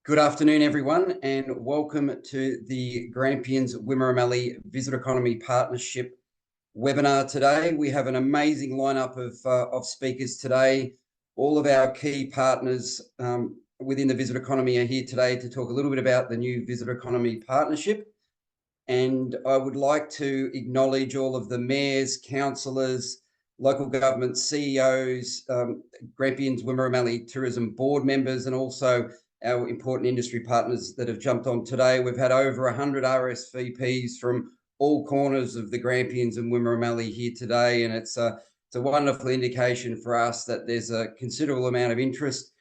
Good afternoon, everyone, and welcome to the Grampians Wimmera Mallee Visitor Economy Partnership webinar today. We have an amazing lineup of speakers today. All of our key partners within the visitor economy are here today to talk a little bit about the new visitor economy partnership. And I would like to acknowledge all of the mayors, councillors, local government CEOs, Grampians Wimmera Mallee Tourism board members, and also our important industry partners that have jumped on today. We've had over 100 RSVPs from all corners of the Grampians and Wimmera Mallee here today, and it's a wonderful indication for us that there's a considerable amount of interest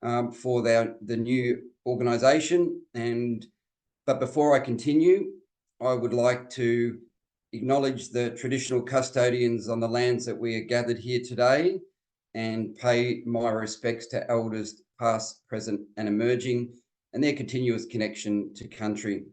for the new organisation. But before I continue, I would like to acknowledge the traditional custodians on the lands that we are gathered here today and pay my respects to elders past, present and emerging, and their continuous connection to country.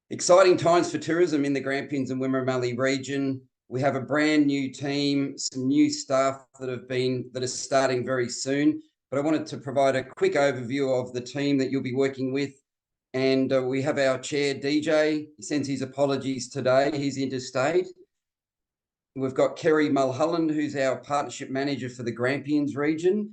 Exciting times for tourism in the Grampians and Wimmera Mallee region. We have a brand new team, some new staff that are starting very soon, but I wanted to provide a quick overview of the team that you'll be working with. And we have our chair, DJ. He sends his apologies today. He's interstate. We've got Kerry Mulholland, who's our partnership manager for the Grampians region.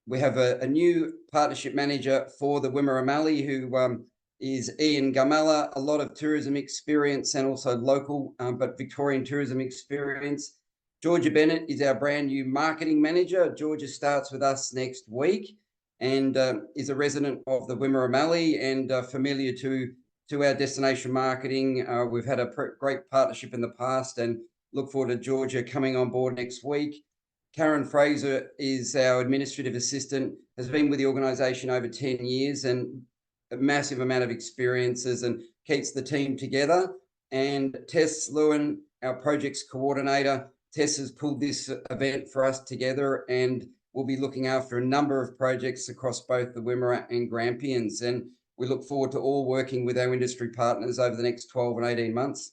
We have a new partnership manager for the Wimmera Mallee, who is Ian Gamala, a lot of tourism experience and also local, but Victorian tourism experience. Georgia Bennett is our brand new marketing manager. Georgia starts with us next week and is a resident of the Wimmera Mallee and familiar to our destination marketing. We've had a great partnership in the past and look forward to Georgia coming on board next week. Karin Fraser is our administrative assistant, has been with the organisation over 10 years and a massive amount of experiences and keeps the team together. And Tess Lewin, our projects coordinator. Tess has pulled this event for us together and we'll be looking after a number of projects across both the Wimmera and Grampians. And we look forward to all working with our industry partners over the next 12 and 18 months.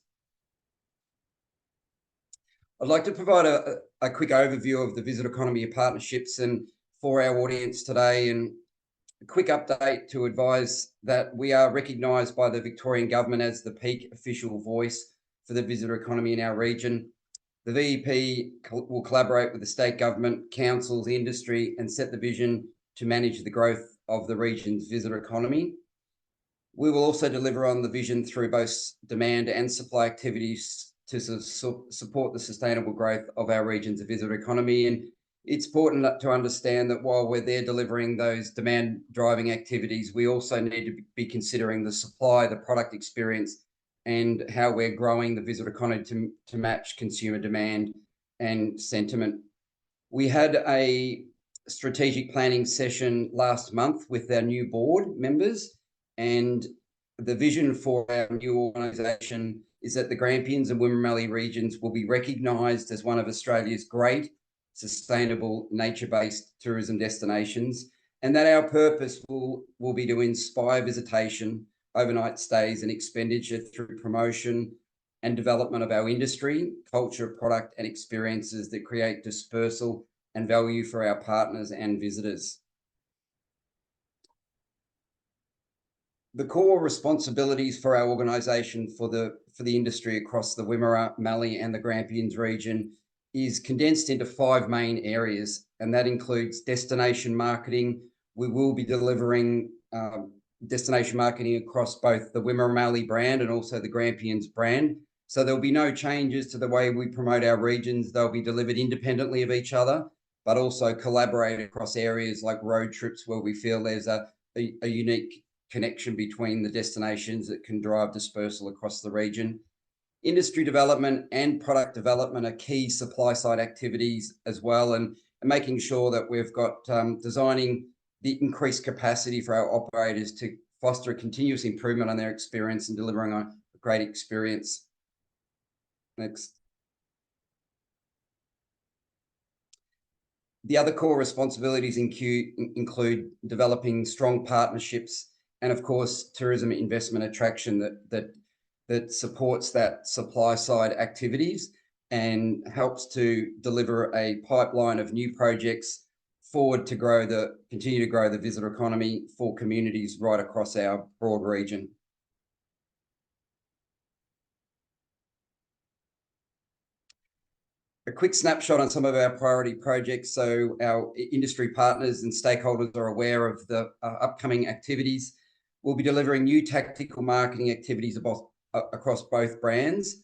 I'd like to provide a quick overview of the visitor economy partnerships and for our audience today, and a quick update to advise that we are recognised by the Victorian Government as the peak official voice for the visitor economy in our region. The VEP will collaborate with the state government, councils, industry, and set the vision to manage the growth of the region's visitor economy. We will also deliver on the vision through both demand and supply activities to support the sustainable growth of our region's visitor economy. And it's important to understand that while we're there delivering those demand driving activities, we also need to be considering the supply, the product experience, and how we're growing the visitor economy to match consumer demand and sentiment. We had a strategic planning session last month with our new board members, and the vision for our new organisation is that the Grampians and Wimmera Mallee regions will be recognised as one of Australia's great sustainable nature-based tourism destinations, and that our purpose will be to inspire visitation, overnight stays and expenditure through promotion and development of our industry, culture, product and experiences that create dispersal and value for our partners and visitors. The core responsibilities for our organisation for the industry across the Wimmera Mallee and the Grampians region is condensed into 5 main areas, and that includes destination marketing. We will be delivering destination marketing across both the Wimmera Mallee brand and also the Grampians brand. So there'll be no changes to the way we promote our regions. They'll be delivered independently of each other, but also collaborate across areas like road trips where we feel there's a unique connection between the destinations that can drive dispersal across the region. Industry development and product development are key supply side activities as well, and making sure that we've got designing the increased capacity for our operators to foster a continuous improvement on their experience and delivering a great experience. Next. The other core responsibilities include developing strong partnerships and, of course, tourism investment attraction that supports that supply side activities and helps to deliver a pipeline of new projects forward to continue to grow the visitor economy for communities right across our broad region. A quick snapshot on some of our priority projects. So our industry partners and stakeholders are aware of the upcoming activities. We'll be delivering new tactical marketing activities across both brands.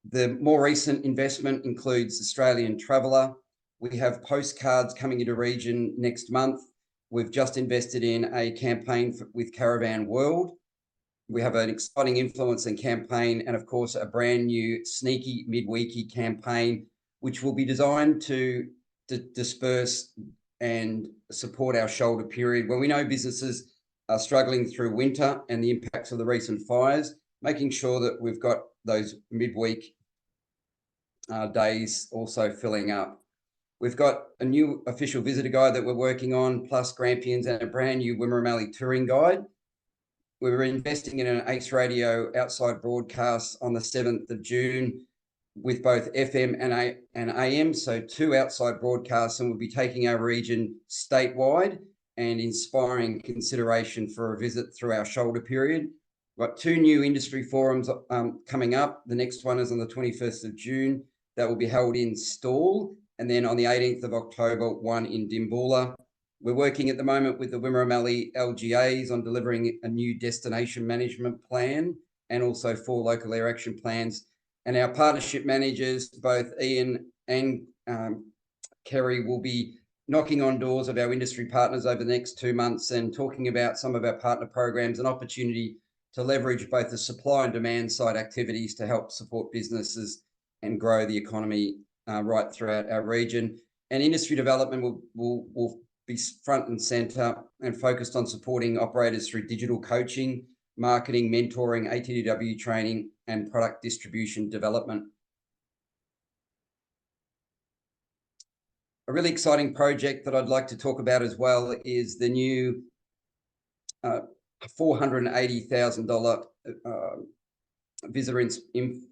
The more recent investment includes Australian Traveller. We have postcards coming into region next month. We've just invested in a campaign with Caravan World. We have an exciting influencer campaign and, of course, a brand new sneaky midweeky campaign, which will be designed to disperse and support our shoulder period when we know businesses are struggling through winter and the impacts of the recent fires, making sure that we've got those midweek days also filling up. We've got a new official visitor guide that we're working on, plus Grampians and a brand new Wimmera Mallee touring guide. We were investing in an Ace Radio outside broadcast on the 7th of June with both FM and AM, so 2 outside broadcasts, and we'll be taking our region statewide and inspiring consideration for a visit through our shoulder period. We've got 2 new industry forums coming up. The next one is on the 21st of June. That will be held in Stawell, and then on the 18th of October, one in Dimboola. We're working at the moment with the Wimmera Mallee LGAs on delivering a new destination management plan and also 4 local air action plans. And our partnership managers, both Ian and Kerry, will be knocking on doors of our industry partners over the next 2 months and talking about some of our partner programs and opportunity to leverage both the supply and demand side activities to help support businesses and grow the economy right throughout our region. And industry development will be front and centre and focused on supporting operators through digital coaching, marketing, mentoring, ATBW training, and product distribution development. A really exciting project that I'd like to talk about as well is the new $480,000 visitor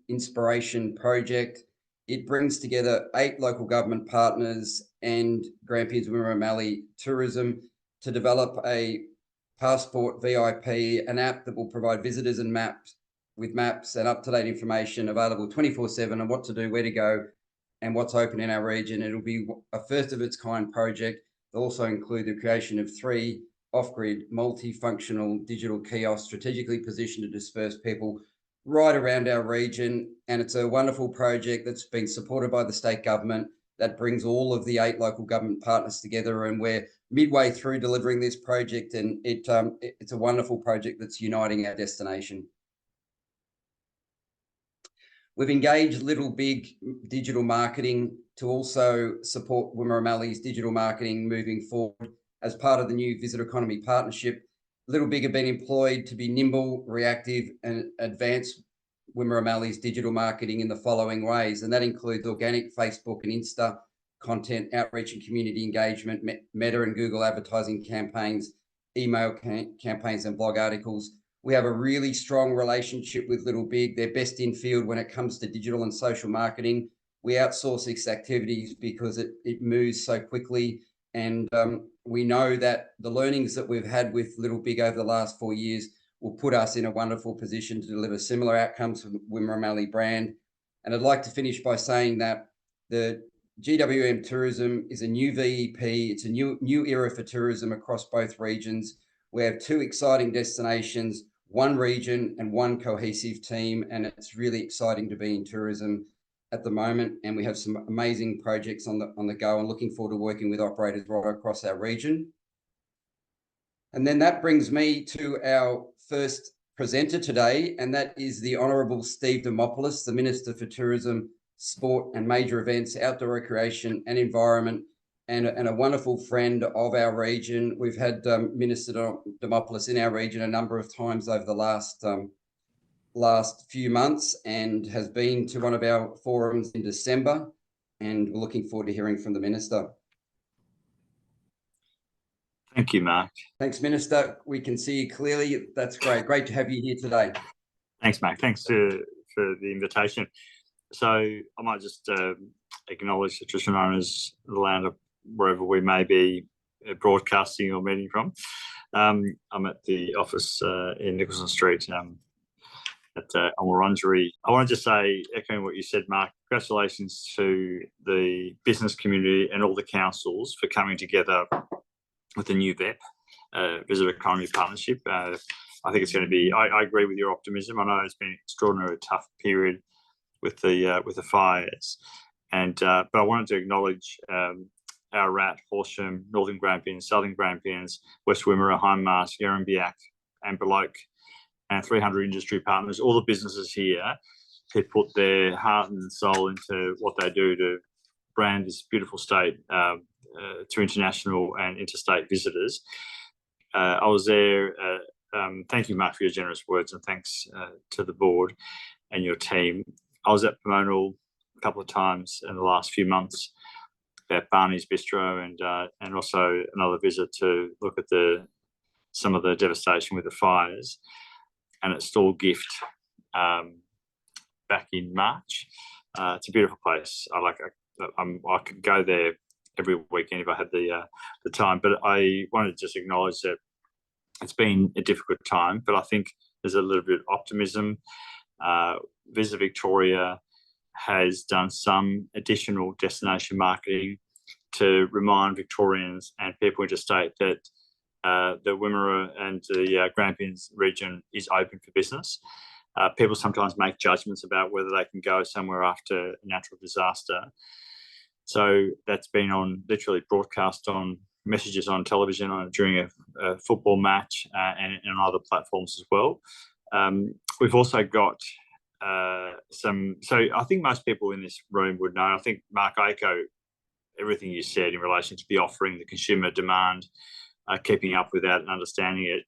inspiration project. It brings together 8 local government partners and Grampians Wimmera Mallee Tourism to develop a Passport VIP, an app that will provide visitors and maps and up-to-date information available 24/7 on what to do, where to go, and what's open in our region. It'll be a first-of-its-kind project. It'll also include the creation of 3 off-grid, multifunctional digital kiosks strategically positioned to disperse people right around our region. And it's a wonderful project that's been supported by the state government that brings all of the 8 local government partners together. And we're midway through delivering this project, and it's a wonderful project that's uniting our destination. We've engaged Little Big Digital Marketing to also support Wimmera Mallee's digital marketing moving forward as part of the new Visitor Economy Partnership. Little Big have been employed to be nimble, reactive, and advance Wimmera Mallee's digital marketing in the following ways, and that includes organic Facebook and Insta content, outreach and community engagement, Meta and Google advertising campaigns, email campaigns, and blog articles. We have a really strong relationship with Little Big. They're best in field when it comes to digital and social marketing. We outsource these activities because it moves so quickly. And we know that the learnings that we've had with Little Big over the last 4 years will put us in a wonderful position to deliver similar outcomes for the Wimmera Mallee brand. And I'd like to finish by saying that the GWM Tourism is a new VEP. It's a new era for tourism across both regions. We have 2 exciting destinations, 1 region and 1 cohesive team, and it's really exciting to be in tourism at the moment. And we have some amazing projects on the go, and looking forward to working with operators right across our region. And then that brings me to our first presenter today, and that is the Honourable Steve Dimopoulos, the Minister for Tourism, Sport and Major Events, Outdoor Recreation and Environment, and a wonderful friend of our region. We've had Minister Dimopoulos in our region a number of times over the last few months, and has been to one of our forums in December, and we're looking forward to hearing from the Minister. Thank you, Marc. Thanks, Minister. We can see you clearly. That's great. Great to have you here today. Thanks, Marc. Thanks for the invitation. So I might just acknowledge the traditional owners of the land of wherever we may be broadcasting or meeting from. I'm at the office in Nicholson Street at Orangery. I want to just say, echoing what you said, Marc, congratulations to the business community and all the councils for coming together with the new VEP, Visitor Economy Partnership. I think it's going to be, I agree with your optimism. I know it's been an extraordinarily tough period with the fires. But I wanted to acknowledge our RAT, Horsham, Northern Grampians, Southern Grampians, West Wimmera, Hindmarsh, Yarrambiack, and Beloke, and 300 industry partners, all the businesses here who put their heart and soul into what they do to brand this beautiful state to international and interstate visitors. I was there. Thank you, Marc, for your generous words, and thanks to the board and your team. I was at Pomona a couple of times in the last few months at Barney's Bistro, and also another visit to look at some of the devastation with the fires, and at Stall Gift back in March. It's a beautiful place. I could go there every weekend if I had the time, but I wanted to just acknowledge that it's been a difficult time, but I think there's a little bit of optimism. Visit Victoria has done some additional destination marketing to remind Victorians and people interstate that the Wimmera and the Grampians region is open for business. People sometimes make judgments about whether they can go somewhere after a natural disaster. So that's been literally broadcast on messages on television during a football match and on other platforms as well. We've also got so I think most people in this room would know. I think, Marc, I echo everything you said in relation to the offering, the consumer demand, keeping up with that and understanding it.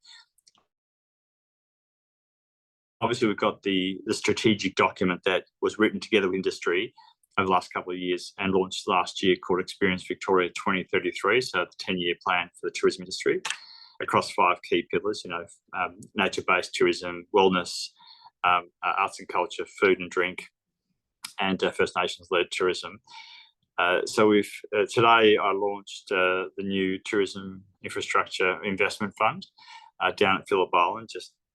Obviously, we've got the strategic document that was written together with industry over the last couple of years and launched last year, called Experience Victoria 2033, so the 10-year plan for the tourism industry across 5 key pillars, nature-based tourism, wellness, arts and culture, food and drink, and First Nations-led tourism. So today I launched the new Tourism Infrastructure Investment Fund down at Phillip Island.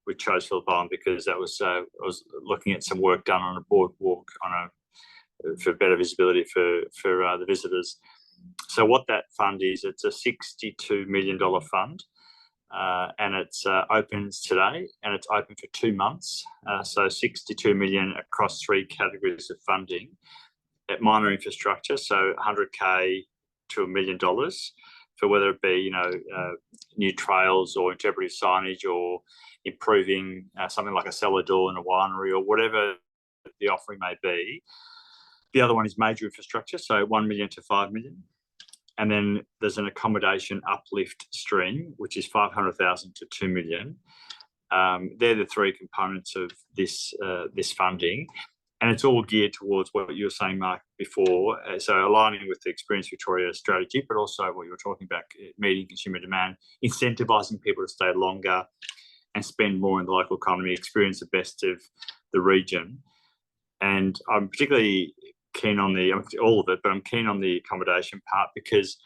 We chose Phillip Island because that was I was looking at some work done on a boardwalk for better visibility for the visitors. So what that fund is, it's a $62 million fund. And it's opens today, and it's open for 2 months. So 62 million across 3 categories of funding at minor infrastructure, so 100K to $1 million for whether it be new trails or interpretive signage or improving something like a cellar door in a winery or whatever the offering may be. The other one is major infrastructure, so 1 million to 5 million. And then there's an accommodation uplift stream, which is 500,000 to 2 million. They're the 3 components of this funding, and it's all geared towards what you were saying, Marc, before. So aligning with the Experience Victoria strategy, but also what you were talking about, meeting consumer demand, incentivising people to stay longer and spend more in the local economy, experience the best of the region. And I'm particularly keen on all of it, but I'm keen on the accommodation part because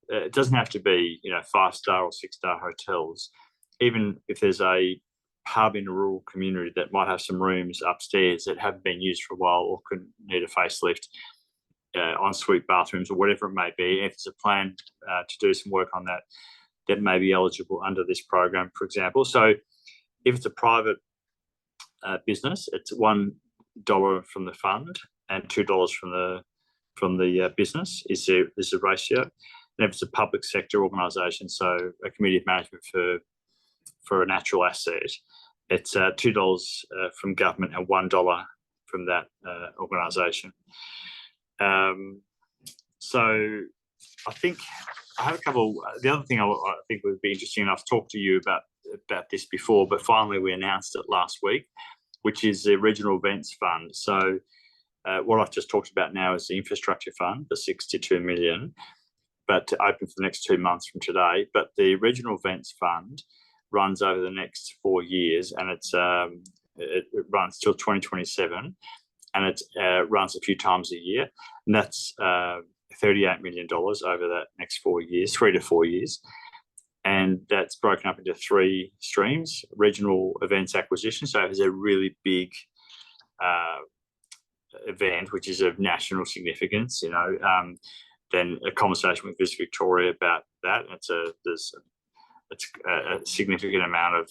it doesn't have to be 5-star or 6-star hotels. Even if there's a pub in a rural community that might have some rooms upstairs that haven't been used for a while or could need a facelift, ensuite bathrooms or whatever it may be, if there's a plan to do some work on that may be eligible under this program, for example. So if it's a private business, it's $1 from the fund and $2 from the business is the ratio. And if it's a public sector organisation, so a committee of management for a natural asset, it's $2 from government and $1 from that organisation. So I think I have a couple. The other thing I think would be interesting, and I've talked to you about this before, but finally we announced it last week, which is the Regional Events Fund. So what I've just talked about now is the infrastructure fund, the 62 million, but open for the next 2 months from today. But the Regional Events Fund runs over the next 4 years, and it runs till 2027, and it runs a few times a year. And that's $38 million over that next 4 years, 3 to 4 years. And that's broken up into 3 streams: regional events acquisition. So if it's a really big event, which is of national significance, then a conversation with Visit Victoria about that. There's a significant amount of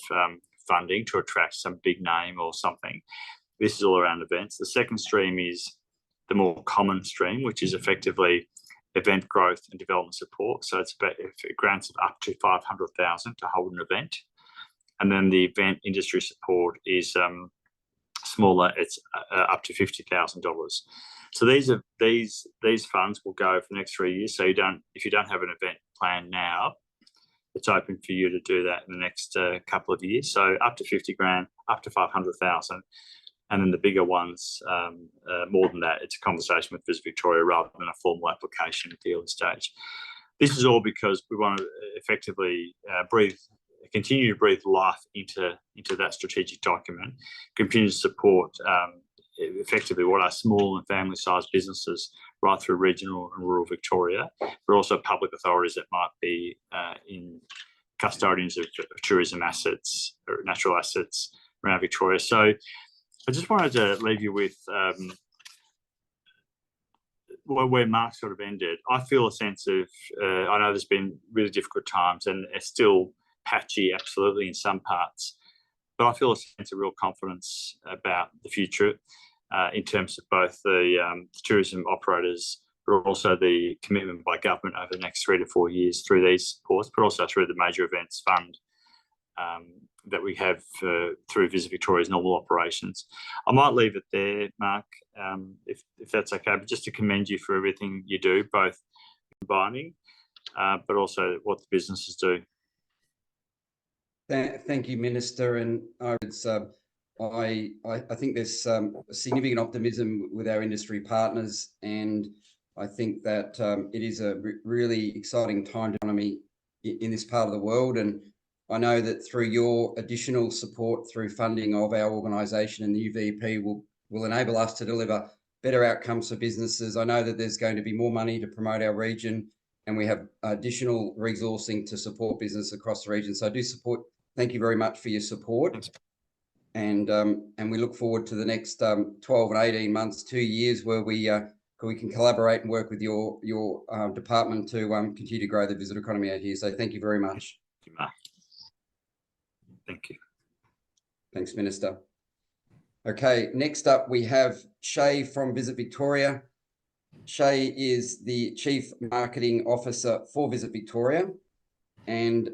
funding to attract some big name or something. This is all around events. The second stream is the more common stream, which is effectively event growth and development support. So it's about grants of up to $500,000 to hold an event. And then the event industry support is smaller. It's up to $50,000. So these funds will go for the next 3 years. So if you don't have an event plan now, it's open for you to do that in the next couple of years. So up to 50 grand, up to 500,000. And then the bigger ones, more than that, it's a conversation with Visit Victoria rather than a formal application at the early stage. This is all because we want to effectively continue to breathe life into that strategic document, continue to support effectively what are small and family-sized businesses right through regional and rural Victoria, but also public authorities that might be in custodians of tourism assets or natural assets around Victoria. So I just wanted to leave you with where Marc sort of ended. I feel a sense of, I know there's been really difficult times and it's still patchy, absolutely, in some parts, but I feel a sense of real confidence about the future in terms of both the tourism operators, but also the commitment by government over the next 3 to 4 years through these supports, but also through the Major Events Fund that we have through Visit Victoria's normal operations. I might leave it there, Marc, if that's okay, but just to commend you for everything you do, both combining, but also what the businesses do. Thank you, Minister. And I think there's significant optimism with our industry partners, and I think that it is a really exciting time to economy in this part of the world. And I know that through your additional support through funding of our organisation and the new VEP will enable us to deliver better outcomes for businesses. I know that there's going to be more money to promote our region, and we have additional resourcing to support business across the region. So I do support. Thank you very much for your support. Thanks. And we look forward to the next 12 and 18 months, 2 years, where we can collaborate and work with your department to continue to grow the visitor economy out here. So thank you very much. Thank you, Marc. Thank you. Thanks, Minister. Okay, next up we have Shae from Visit Victoria. Shae is the Chief Marketing Officer for Visit Victoria and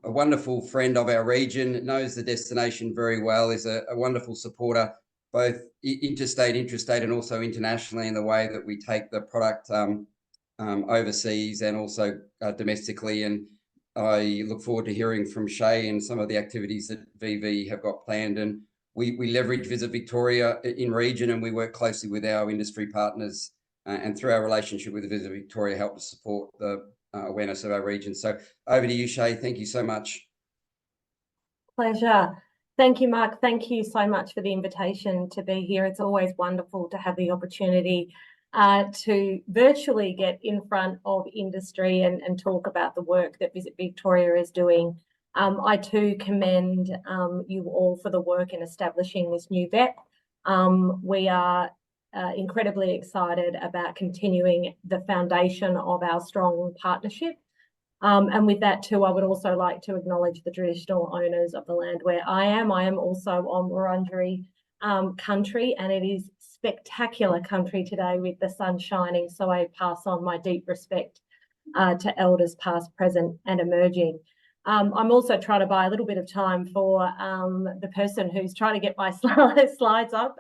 a wonderful friend of our region, knows the destination very well, is a wonderful supporter, both interstate, intrastate, and also internationally in the way that we take the product overseas and also domestically. And I look forward to hearing from Shae and some of the activities that VV have got planned. And we leverage Visit Victoria in region, and we work closely with our industry partners and through our relationship with Visit Victoria help to support the awareness of our region. So over to you, Shae. Thank you so much. Pleasure. Thank you, Marc. Thank you so much for the invitation to be here. It's always wonderful to have the opportunity to virtually get in front of industry and talk about the work that Visit Victoria is doing. I too commend you all for the work in establishing this new VEP. We are incredibly excited about continuing the foundation of our strong partnership. And with that too, I would also like to acknowledge the traditional owners of the land where I am. I am also on Wurundjeri country, and it is spectacular country today with the sun shining. So I pass on my deep respect to elders past, present and emerging. I'm also trying to buy a little bit of time for the person who's trying to get my slides up.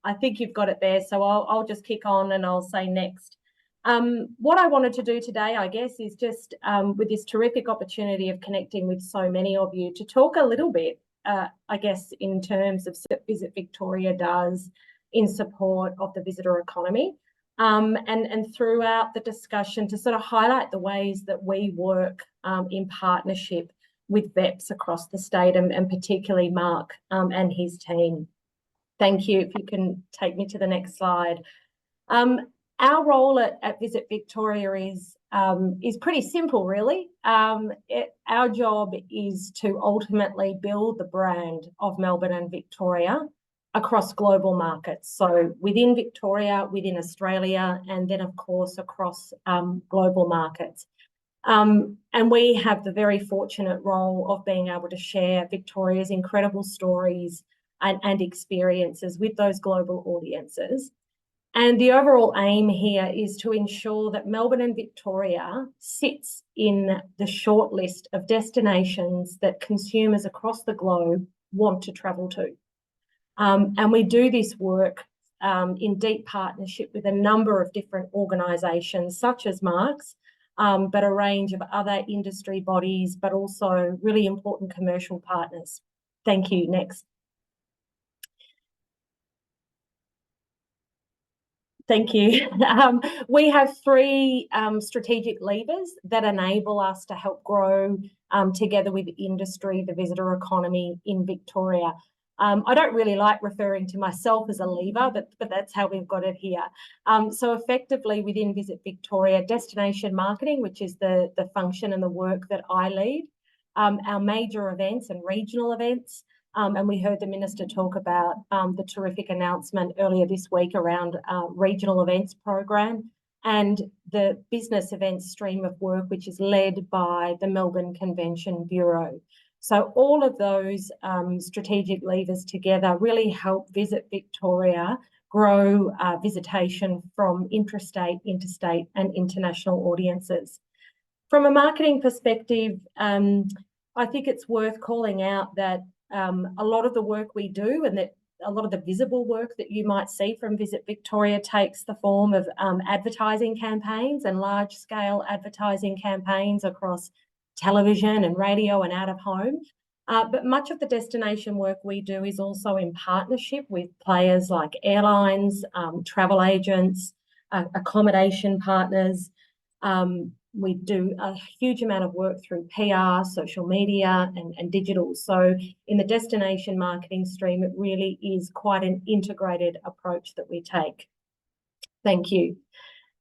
I think you've got it there, so I'll just kick on and I'll say next. What I wanted to do today, I guess, is just with this terrific opportunity of connecting with so many of you to talk a little bit, I guess, in terms of what Visit Victoria does in support of the visitor economy, and throughout the discussion to sort of highlight the ways that we work in partnership with VEPs across the state, and particularly Marc and his team. Thank you. If you can take me to the next slide. Our role at Visit Victoria is pretty simple, really. Our job is to ultimately build the brand of Melbourne and Victoria across global markets. So within Victoria, within Australia, and then, of course, across global markets. And we have the very fortunate role of being able to share Victoria's incredible stories and experiences with those global audiences. And the overall aim here is to ensure that Melbourne and Victoria sits in the shortlist of destinations that consumers across the globe want to travel to. And we do this work in deep partnership with a number of different organisations, such as Marc's, but a range of other industry bodies, but also really important commercial partners. Thank you. Next. Thank you. We have three strategic levers that enable us to help grow together with industry, the visitor economy in Victoria. I don't really like referring to myself as a lever, but that's how we've got it here. So effectively within Visit Victoria, destination marketing, which is the function and the work that I lead, our major events and regional events, and we heard the Minister talk about the terrific announcement earlier this week around regional events program and the business events stream of work, which is led by the Melbourne Convention Bureau. So all of those strategic levers together really help Visit Victoria grow visitation from intrastate, interstate and international audiences. From a marketing perspective, I think it's worth calling out that a lot of the work we do and that a lot of the visible work that you might see from Visit Victoria takes the form of advertising campaigns and large-scale advertising campaigns across television and radio and out of home. But much of the destination work we do is also in partnership with players like airlines, travel agents, accommodation partners. We do a huge amount of work through PR, social media and digital. So in the destination marketing stream, it really is quite an integrated approach that we take. Thank you.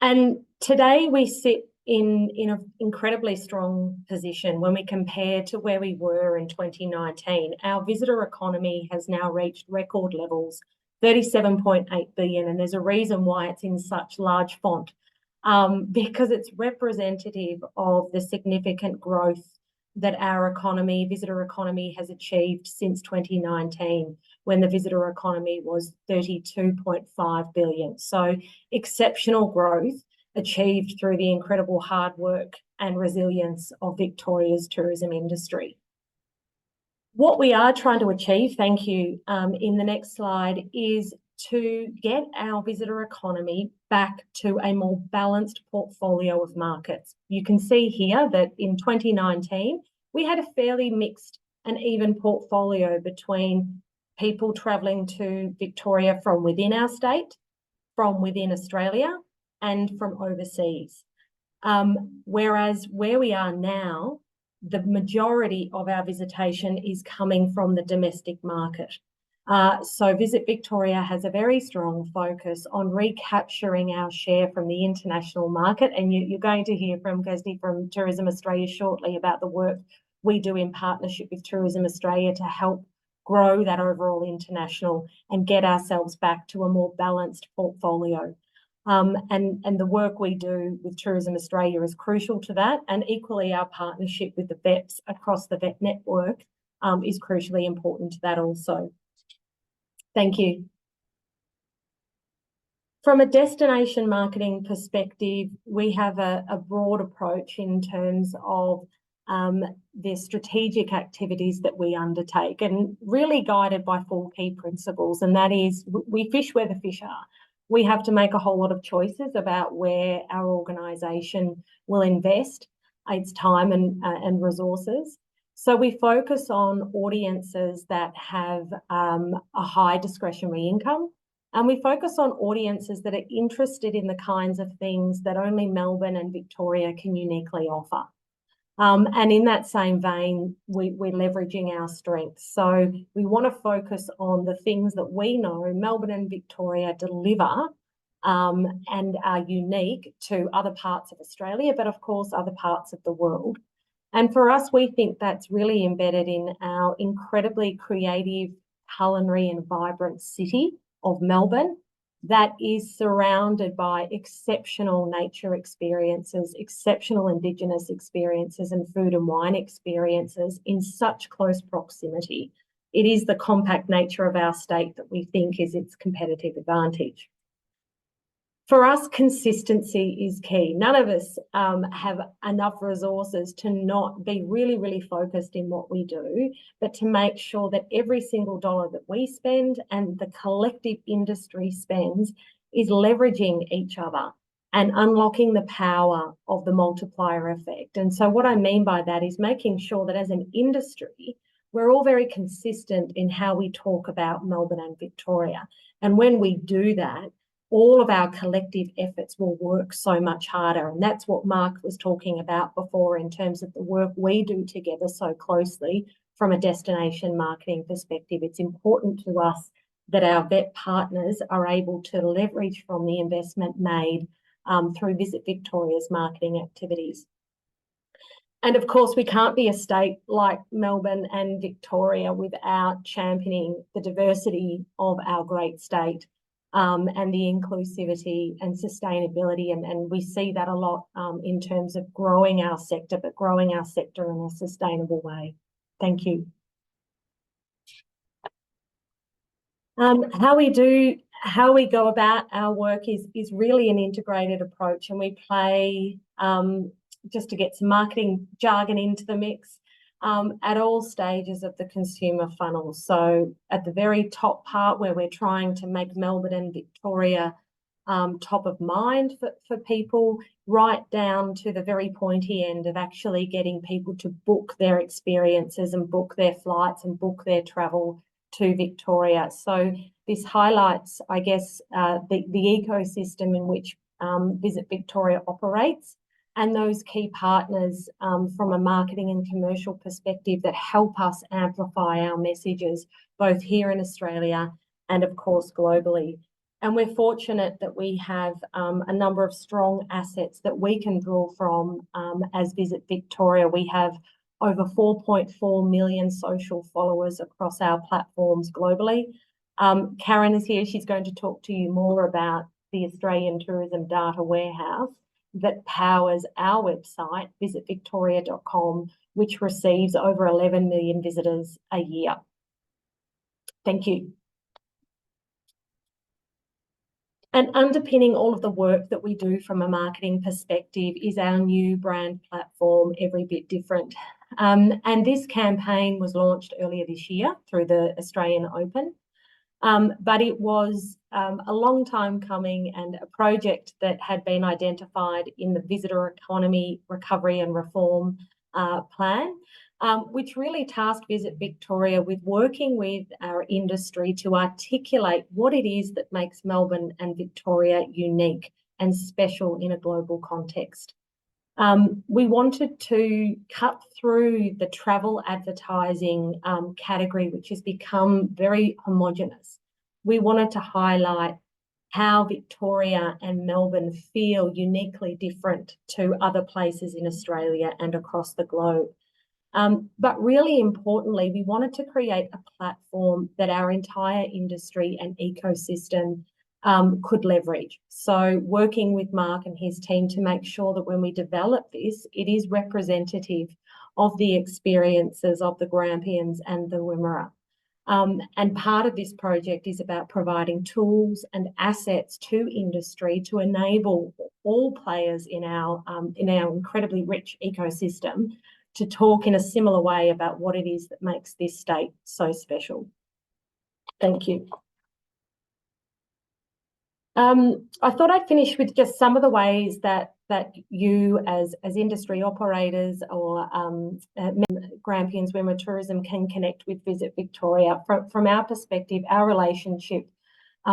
And today we sit in an incredibly strong position when we compare to where we were in 2019. Our visitor economy has now reached record levels, 37.8 billion, and there's a reason why it's in such large font. Because it's representative of the significant growth that our economy, visitor economy, has achieved since 2019, when the visitor economy was 32.5 billion. So exceptional growth achieved through the incredible hard work and resilience of Victoria's tourism industry. What we are trying to achieve, thank you, in the next slide, is to get our visitor economy back to a more balanced portfolio of markets. You can see here that in 2019, we had a fairly mixed and even portfolio between people travelling to Victoria from within our state, from within Australia, and from overseas. Whereas where we are now, the majority of our visitation is coming from the domestic market. So Visit Victoria has a very strong focus on recapturing our share from the international market. And you're going to hear from Kristy from Tourism Australia shortly about the work we do in partnership with Tourism Australia to help grow that overall international and get ourselves back to a more balanced portfolio. And the work we do with Tourism Australia is crucial to that. And equally, our partnership with the VEPs across the VEP network is crucially important to that also. Thank you. From a destination marketing perspective, we have a broad approach in terms of the strategic activities that we undertake, and really guided by 4 key principles, and that is we fish where the fish are. We have to make a whole lot of choices about where our organisation will invest its time and resources. So we focus on audiences that have a high discretionary income, and we focus on audiences that are interested in the kinds of things that only Melbourne and Victoria can uniquely offer. And in that same vein, we're leveraging our strengths. So we want to focus on the things that we know Melbourne and Victoria deliver and are unique to other parts of Australia, but of course other parts of the world. And for us, we think that's really embedded in our incredibly creative, culinary and vibrant city of Melbourne that is surrounded by exceptional nature experiences, exceptional Indigenous experiences and food and wine experiences in such close proximity. It is the compact nature of our state that we think is its competitive advantage. For us, consistency is key. None of us have enough resources to not be really, really focused in what we do, but to make sure that every single dollar that we spend and the collective industry spends is leveraging each other and unlocking the power of the multiplier effect. And so what I mean by that is making sure that as an industry, we're all very consistent in how we talk about Melbourne and Victoria. And when we do that, all of our collective efforts will work so much harder. And that's what Marc was talking about before in terms of the work we do together so closely from a destination marketing perspective. It's important to us that our VEP partners are able to leverage from the investment made through Visit Victoria's marketing activities. And of course, we can't be a state like Melbourne and Victoria without championing the diversity of our great state. And the inclusivity and sustainability. And we see that a lot in terms of growing our sector, but growing our sector in a sustainable way. Thank you. How we go about our work is really an integrated approach, and we play, just to get some marketing jargon into the mix, at all stages of the consumer funnel. So at the very top part where we're trying to make Melbourne and Victoria top of mind for people, right down to the very pointy end of actually getting people to book their experiences and book their flights and book their travel to Victoria. So this highlights, I guess, the ecosystem in which Visit Victoria operates, and those key partners from a marketing and commercial perspective that help us amplify our messages, both here in Australia and of course globally. And we're fortunate that we have a number of strong assets that we can draw from as Visit Victoria. We have over 4.4 million social followers across our platforms globally. Karin is here. She's going to talk to you more about the Australian Tourism Data Warehouse that powers our website, visitvictoria.com, which receives over 11 million visitors a year. Thank you. And underpinning all of the work that we do from a marketing perspective is our new brand platform, Every Bit Different. And this campaign was launched earlier this year through the Australian Open. But it was a long time coming and a project that had been identified in the Visitor Economy Recovery and Reform Plan, which really tasked Visit Victoria with working with our industry to articulate what it is that makes Melbourne and Victoria unique and special in a global context. We wanted to cut through the travel advertising category, which has become very homogenous. We wanted to highlight how Victoria and Melbourne feel uniquely different to other places in Australia and across the globe. But really importantly, we wanted to create a platform that our entire industry and ecosystem could leverage. So working with Marc and his team to make sure that when we develop this, it is representative of the experiences of the Grampians and the Wimmera. And part of this project is about providing tools and assets to industry to enable all players in our incredibly rich ecosystem to talk in a similar way about what it is that makes this state so special. Thank you. I thought I'd finish with just some of the ways that you as industry operators or Grampians Wimmera Tourism can connect with Visit Victoria. From our perspective, our relationship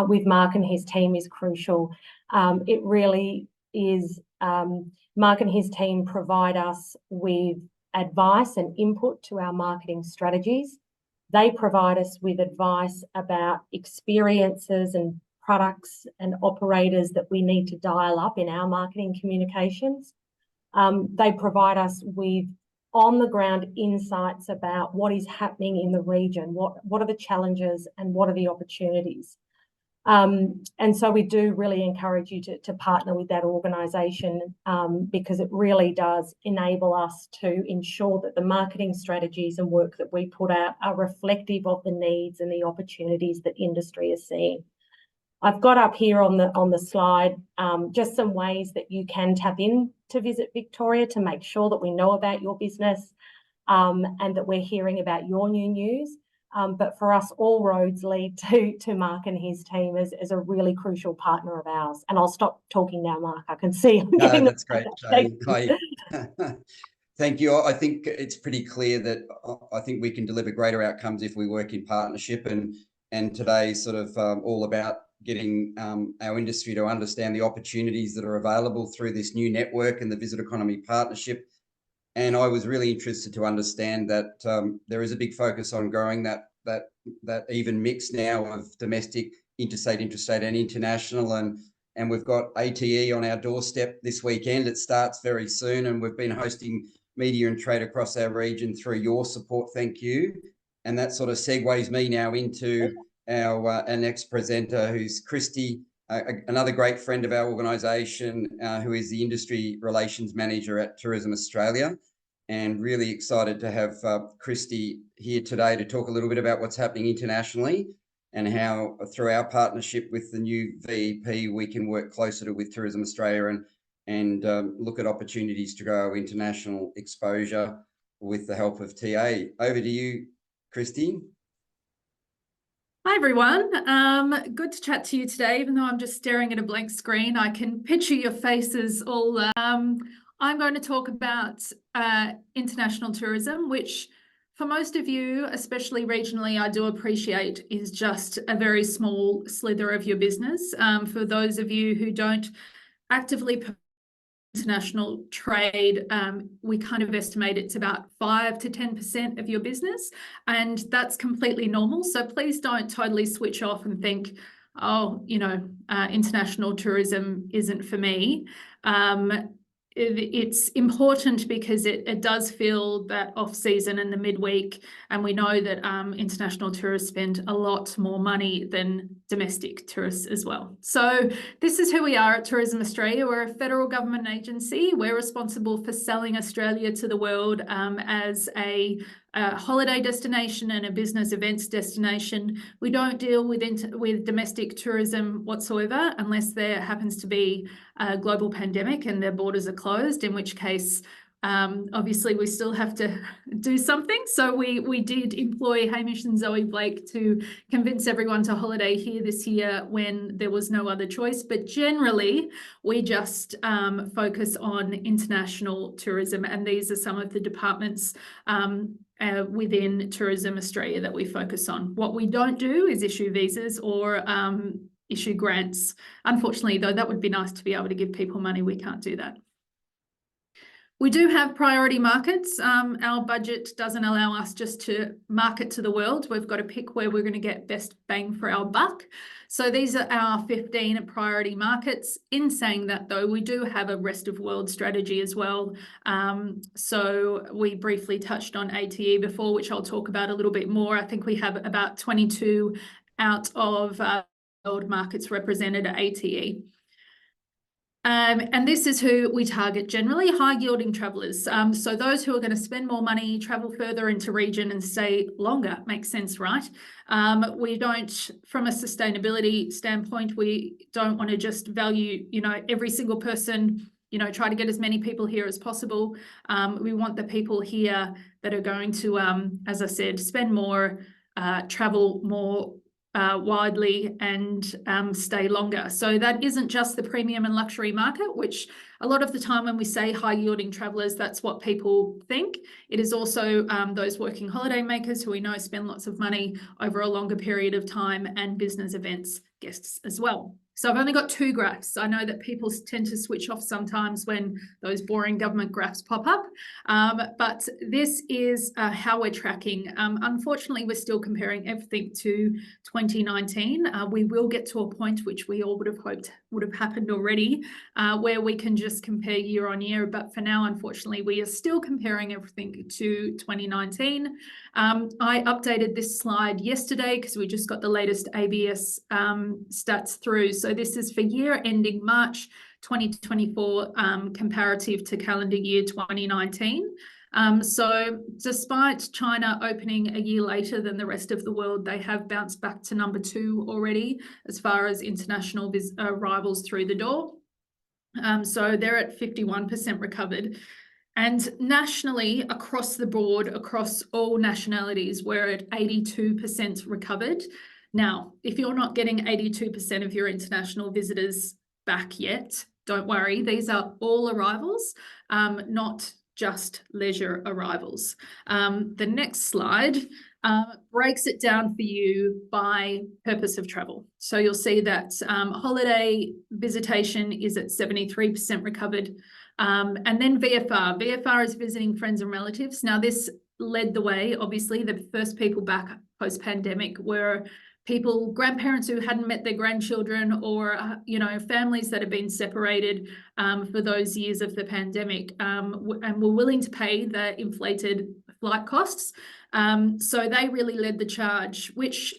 with Marc and his team is crucial. It really is. Marc and his team provide us with advice and input to our marketing strategies. They provide us with advice about experiences and products and operators that we need to dial up in our marketing communications. They provide us with on-the-ground insights about what is happening in the region, what are the challenges and what are the opportunities. And so we do really encourage you to partner with that organisation because it really does enable us to ensure that the marketing strategies and work that we put out are reflective of the needs and the opportunities that industry is seeing. I've got up here on the slide just some ways that you can tap in to Visit Victoria to make sure that we know about your business and that we're hearing about your new news. But for us, all roads lead to Marc and his team as a really crucial partner of ours. And I'll stop talking now, Marc. I can see I'm getting that's great, Shae. Thank you. I think it's pretty clear that I think we can deliver greater outcomes if we work in partnership. And today's sort of all about getting our industry to understand the opportunities that are available through this new network and the Visit Economy Partnership. And I was really interested to understand that there is a big focus on growing that even mix now of domestic, interstate, and international. And we've got ATE on our doorstep this weekend. It starts very soon, and we've been hosting media and trade across our region through your support. Thank you. And that sort of segues me now into our next presenter, who's Kristy, another great friend of our organisation, who is the Industry Relations Manager at Tourism Australia. And really excited to have Kristy here today to talk a little bit about what's happening internationally and how through our partnership with the new VEP, we can work closer with Tourism Australia and look at opportunities to grow our international exposure with the help of TA. Over to you, Kristy. Hi, everyone. Good to chat to you today. Even though I'm just staring at a blank screen, I can picture your faces all. I'm going to talk about international tourism, which for most of you, especially regionally, I do appreciate is just a very small slither of your business. For those of you who don't actively international trade, we kind of estimate it's about 5 to 10% of your business, and that's completely normal. So please don't totally switch off and think, oh, international tourism isn't for me. It's important because it does fill that off season and the midweek, and we know that international tourists spend a lot more money than domestic tourists as well. So this is who we are at Tourism Australia. We're a federal government agency. We're responsible for selling Australia to the world as a holiday destination and a business events destination. We don't deal with domestic tourism whatsoever unless there happens to be a global pandemic and their borders are closed, in which case obviously we still have to do something. So we did employ Hamish and Zoe Blake to convince everyone to holiday here this year when there was no other choice. But generally we just focus on international tourism, and these are some of the departments within Tourism Australia that we focus on. What we don't do is issue visas or issue grants. Unfortunately, though, that would be nice to be able to give people money. We can't do that. We do have priority markets. Our budget doesn't allow us just to market to the world. We've got to pick where we're going to get best bang for our buck. So these are our 15 priority markets. In saying that, though, we do have a rest of world strategy as well. So we briefly touched on ATE before, which I'll talk about a little bit more. I think we have about 22 out of world markets represented at ATE. And this is who we target generally, high-yielding travellers. So those who are going to spend more money, travel further into region and stay longer. Makes sense, right? We don't, from a sustainability standpoint, we don't want to just value, every single person, try to get as many people here as possible. We want the people here that are going to, as I said, spend more, travel more widely and stay longer. So that isn't just the premium and luxury market, which a lot of the time when we say high yielding travellers, that's what people think. It is also those working holiday makers who we know spend lots of money over a longer period of time, and business events guests as well. So I've only got 2 graphs. I know that people tend to switch off sometimes when those boring government graphs pop up, but this is how we're tracking. Unfortunately, we're still comparing everything to 2019. We will get to a point which we all would have hoped would have happened already, where we can just compare year on year. But for now, unfortunately, we are still comparing everything to 2019. I updated this slide yesterday because we just got the latest ABS stats through. So this is for year ending March 2024 comparative to calendar year 2019. So despite China opening a year later than the rest of the world, they have bounced back to number 2 already as far as international arrivals through the door. So they're at 51% recovered. And nationally, across the board, across all nationalities, we're at 82% recovered. Now, if you're not getting 82% of your international visitors back yet, don't worry. These are all arrivals, not just leisure arrivals. The next slide breaks it down for you by purpose of travel. So you'll see that holiday visitation is at 73% recovered. And then VFR. VFR is visiting friends and relatives. Now, this led the way. Obviously, the first people back post-pandemic were people, grandparents who hadn't met their grandchildren, or families that had been separated for those years of the pandemic, and were willing to pay the inflated flight costs. So they really led the charge, which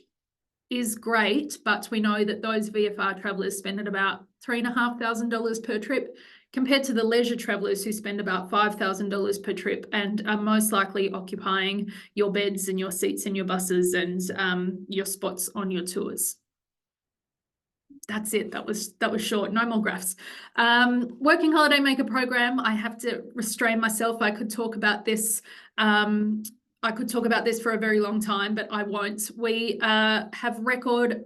is great, but we know that those VFR travellers spend at about $3,500 per trip, compared to the leisure travellers who spend about $5,000 per trip and are most likely occupying your beds and your seats in your buses and your spots on your tours. That's it. That was short. No more graphs. Working Holiday Maker Program. I have to restrain myself. I could talk about this. For a very long time, but I won't. We have record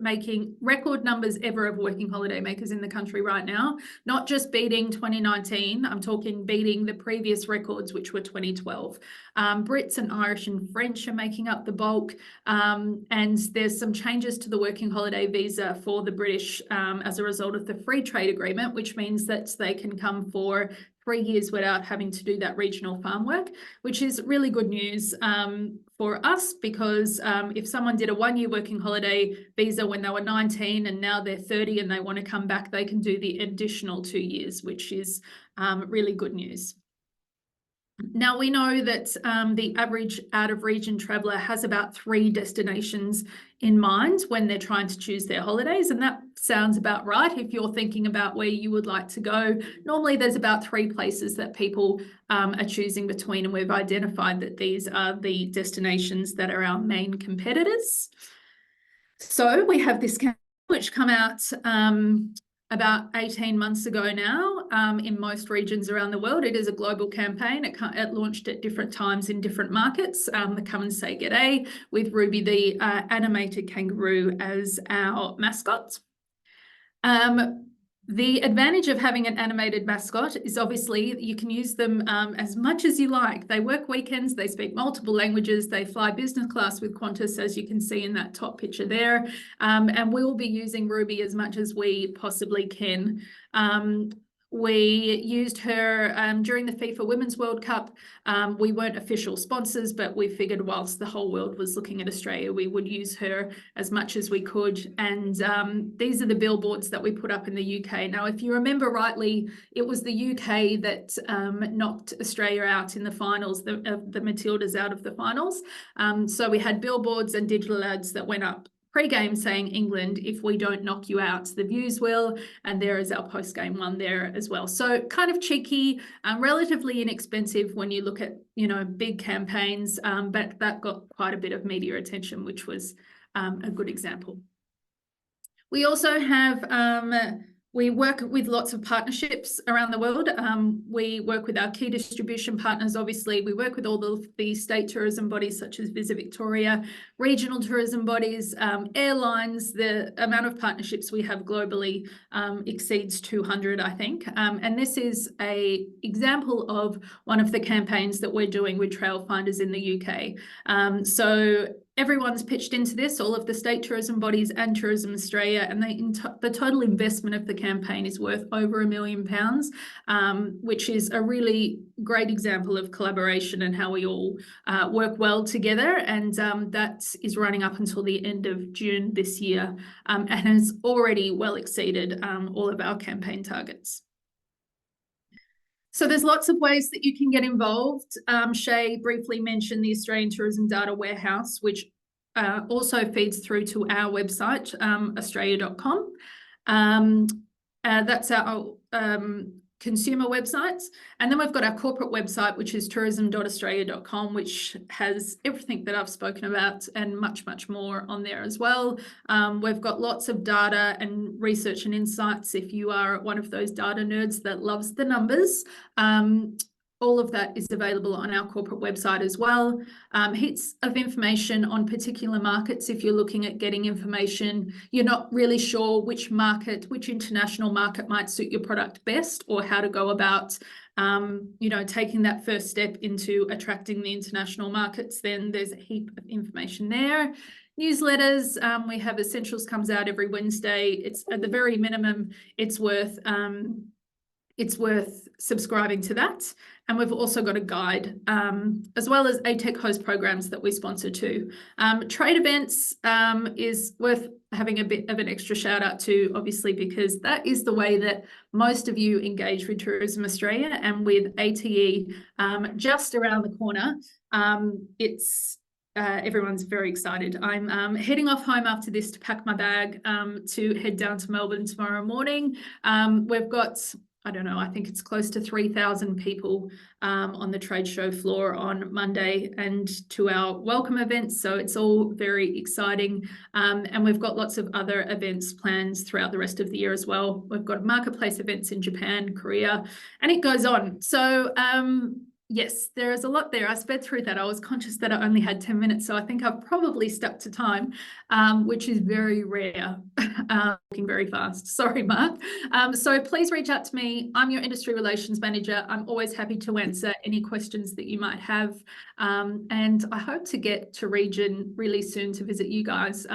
numbers ever of working holiday makers in the country right now, not just beating 2019. I'm talking beating the previous records, which were 2012. Brits and Irish and French are making up the bulk. And there's some changes to the working holiday visa for the British as a result of the free trade agreement, which means that they can come for 3 years without having to do that regional farm work, which is really good news for us, because if someone did a 1-year working holiday visa when they were 19 and now they're 30 and they want to come back, they can do the additional 2 years, which is really good news. Now, we know that the average out-of-region traveller has about 3 destinations in mind when they're trying to choose their holidays, and that sounds about right if you're thinking about where you would like to go. Normally, there's about 3 places that people are choosing between, and we've identified that these are the destinations that are our main competitors. So we have this campaign which come out about 18 months ago now in most regions around the world. It is a global campaign. It launched at different times in different markets. The Come and Say G'day, with Ruby the animated kangaroo as our mascot. The advantage of having an animated mascot is obviously you can use them as much as you like. They work weekends, they speak multiple languages, they fly business class with Qantas, as you can see in that top picture there. And we'll be using Ruby as much as we possibly can. We used her during the FIFA Women's World Cup. We weren't official sponsors, but we figured whilst the whole world was looking at Australia, we would use her as much as we could. And these are the billboards that we put up in the UK. Now, if you remember rightly, it was the UK that knocked Australia out in the finals, the Matildas out of the finals. So we had billboards and digital ads that went up pre-game saying, England, if we don't knock you out, the views will. And there is our post-game one there as well. So kind of cheeky, relatively inexpensive when you look at, big campaigns, but that got quite a bit of media attention, which was a good example. We also have we work with lots of partnerships around the world. We work with our key distribution partners, obviously. We work with all the state tourism bodies such as Visit Victoria, regional tourism bodies, airlines. The amount of partnerships we have globally exceeds 200, I think. And this is an example of one of the campaigns that we're doing with Trailfinders in the UK. So everyone's pitched into this, all of the state tourism bodies and Tourism Australia, and the total investment of the campaign is worth over £1 million, which is a really great example of collaboration and how we all work well together. And that is running up until the end of June this year, and has already well exceeded all of our campaign targets. So there's lots of ways that you can get involved. Shae briefly mentioned the Australian Tourism Data Warehouse, which also feeds through to our website, australia.com. That's our consumer websites. And then we've got our corporate website, which is tourism.australia.com, which has everything that I've spoken about and much, much more on there as well. We've got lots of data and research and insights if you are one of those data nerds that loves the numbers. All of that is available on our corporate website as well. Heaps of information on particular markets. If you're looking at getting information, you're not really sure which market, which international market might suit your product best, or how to go about, taking that first step into attracting the international markets, then there's a heap of information there. Newsletters, we have Essentials comes out every Wednesday. It's at the very minimum, it's worth subscribing to that. And we've also got a guide, as well as ATEC host programs that we sponsor too. Trade events is worth having a bit of an extra shout out to, obviously, because that is the way that most of you engage with Tourism Australia, and with ATE just around the corner. Everyone's very excited. I'm heading off home after this to pack my bag to head down to Melbourne tomorrow morning. We've got, I don't know, I think it's close to 3,000 people on the trade show floor on Monday, and to our welcome events. So it's all very exciting. And we've got lots of other events planned throughout the rest of the year as well. We've got marketplace events in Japan, Korea, and it goes on. So yes, there is a lot there. I sped through that. I was conscious that I only had 10 minutes, so I think I've probably stuck to time, which is very rare. Looking very fast. Sorry, Marc. So please reach out to me. I'm your Industry Relations Manager. I'm always happy to answer any questions that you might have. And I hope to get to region really soon to visit you guys,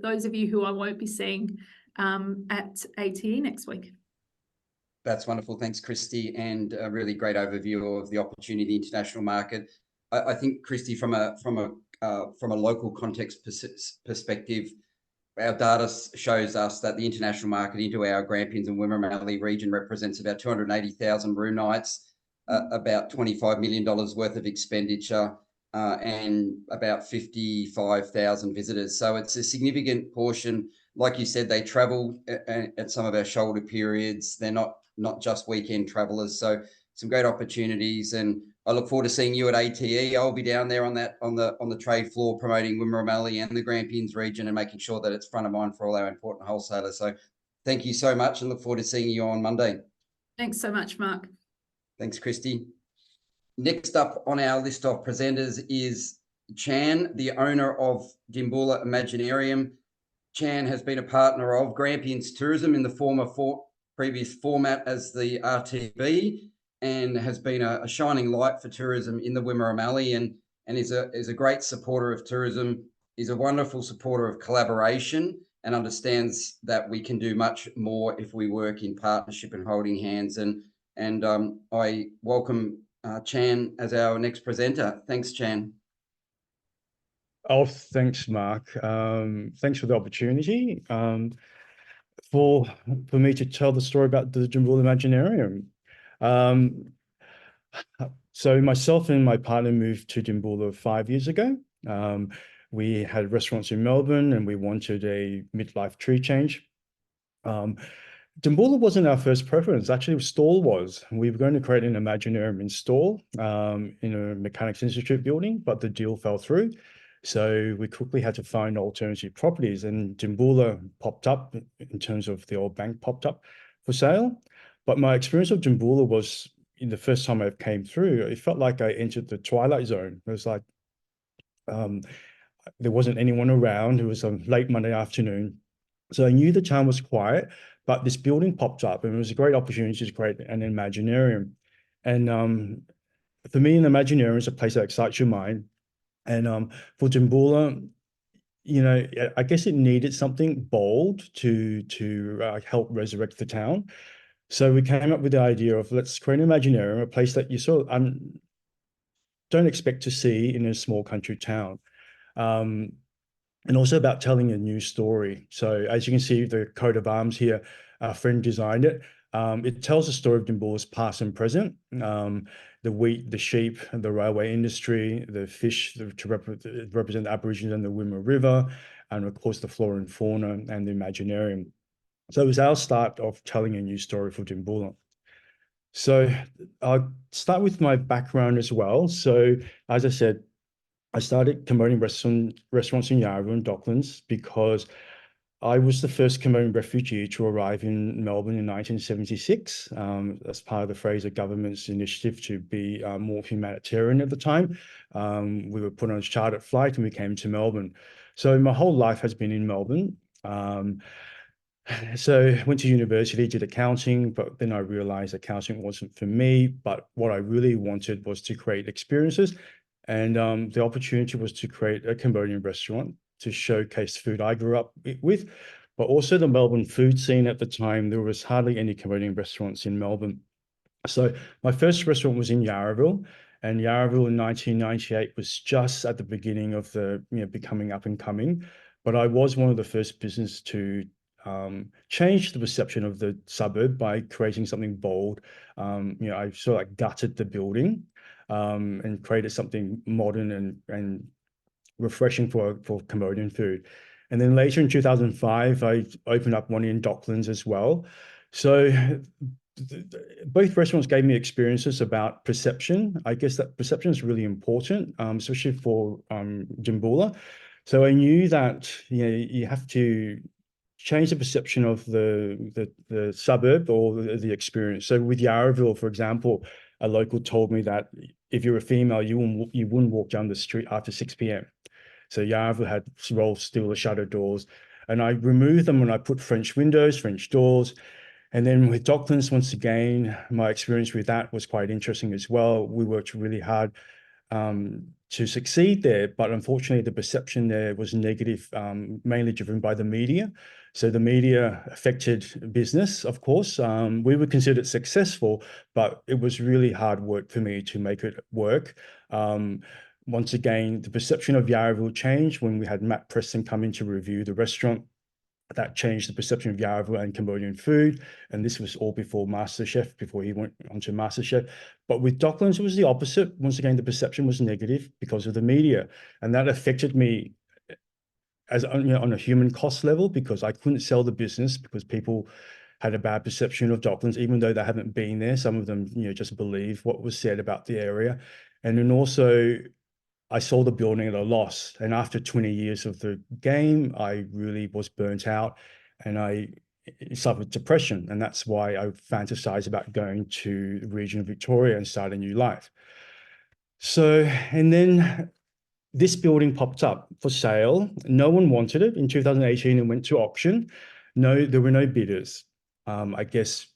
those of you who I won't be seeing at ATE next week. That's wonderful. Thanks, Kristy, and a really great overview of the opportunity in the international market. I think, Kristy, from a local context perspective, our data shows us that the international market into our Grampians and Wimmera Mallee region represents about 280,000 room nights, about $25 million worth of expenditure, and about 55,000 visitors. So it's a significant portion. Like you said, they travel at some of our shoulder periods. They're not just weekend travelers. So some great opportunities, and I look forward to seeing you at ATE. I'll be down there on the trade floor promoting Wimmera Mallee and the Grampians region, and making sure that it's front of mind for all our important wholesalers. So thank you so much, and look forward to seeing you on Monday. Thanks so much, Marc. Thanks, Kristy. Next up on our list of presenters is Chan, the owner of Dimboola Imaginarium. Chan has been a partner of Grampians Tourism in the previous format as the RTB, and has been a shining light for tourism in the Wimmera Mallee, and is a great supporter of tourism. He's a wonderful supporter of collaboration, and understands that we can do much more if we work in partnership and holding hands. And I welcome Chan as our next presenter. Thanks, Chan. Oh, thanks, Marc. Thanks for the opportunity for me to tell the story about the Dimboola Imaginarium. So myself and my partner moved to Dimboola 5 years ago. We had restaurants in Melbourne, and we wanted a midlife tree change. Dimboola wasn't our first preference. Actually, Stawell was. We were going to create an Imaginarium in Stawell, in a Mechanics Institute building, but the deal fell through. So we quickly had to find alternative properties, and Dimboola popped up in terms of the old bank popped up for sale. But my experience of Dimboola was, in the first time I came through, it felt like I entered the twilight zone. It was like there wasn't anyone around. It was a late Monday afternoon. So I knew the town was quiet, but this building popped up, and it was a great opportunity to create an Imaginarium. And for me, an Imaginarium is a place that excites your mind. And for Dimboola, you know, I guess it needed something bold to help resurrect the town. So we came up with the idea of, let's create an Imaginarium, a place that you sort of don't expect to see in a small country town. And also about telling a new story. So as you can see, the coat of arms here, our friend designed it. It tells the story of Dimboola's past and present. The wheat, the sheep, the railway industry, the fish to represent the Aborigines and the Wimmera River, and of course the flora and fauna and the Imaginarium. So it was our start of telling a new story for Dimboola. So I'll start with my background as well. So as I said, I started Cambodian restaurants in Yarraville and Docklands because I was the first Cambodian refugee to arrive in Melbourne in 1976 as part of the Fraser government's initiative to be more humanitarian at the time. We were put on a chartered flight and we came to Melbourne. So my whole life has been in Melbourne. So went to university, did accounting, but then I realized accounting wasn't for me. But what I really wanted was to create experiences. And the opportunity was to create a Cambodian restaurant to showcase food I grew up with, but also the Melbourne food scene at the time. There was hardly any Cambodian restaurants in Melbourne. So my first restaurant was in Yarraville, and Yarraville in 1998 was just at the beginning of the, you know, becoming up and coming. But I was one of the first business to change the perception of the suburb by creating something bold. You know, I sort of like gutted the building and created something modern and refreshing for Cambodian food. And then later in 2005, I opened up one in Docklands as well. So both restaurants gave me experiences about perception. I guess that perception is really important, especially for Dimboola. So I knew that, you know, you have to change the perception of the suburb or the experience. So with Yarraville, for example, a local told me that if you're a female, you wouldn't walk down the street after 6 p.m. So Yarraville had roll steel shutter doors, and I removed them when I put French windows, French doors. And then with Docklands, once again, my experience with that was quite interesting as well. We worked really hard to succeed there, but unfortunately the perception there was negative, mainly driven by the media. So the media affected business, of course. We were considered successful, but it was really hard work for me to make it work. Once again, the perception of Yarraville changed when we had Matt Preston come in to review the restaurant. That changed the perception of Yarraville and Cambodian food. And this was all before MasterChef, before he went on to MasterChef. But with Docklands, it was the opposite. Once again, the perception was negative because of the media. And that affected me as, you know, on a human cost level, because I couldn't sell the business because people had a bad perception of Docklands, even though they haven't been there. Some of them, you know, just believe what was said about the area. And then also, I sold the building at a loss. And after 20 years of the game, I really was burnt out and I suffered depression. And that's why I fantasized about going to the region of Victoria and start a new life. So, and then this building popped up for sale. No one wanted it. In 2018, it went to auction. No, there were no bidders. I guess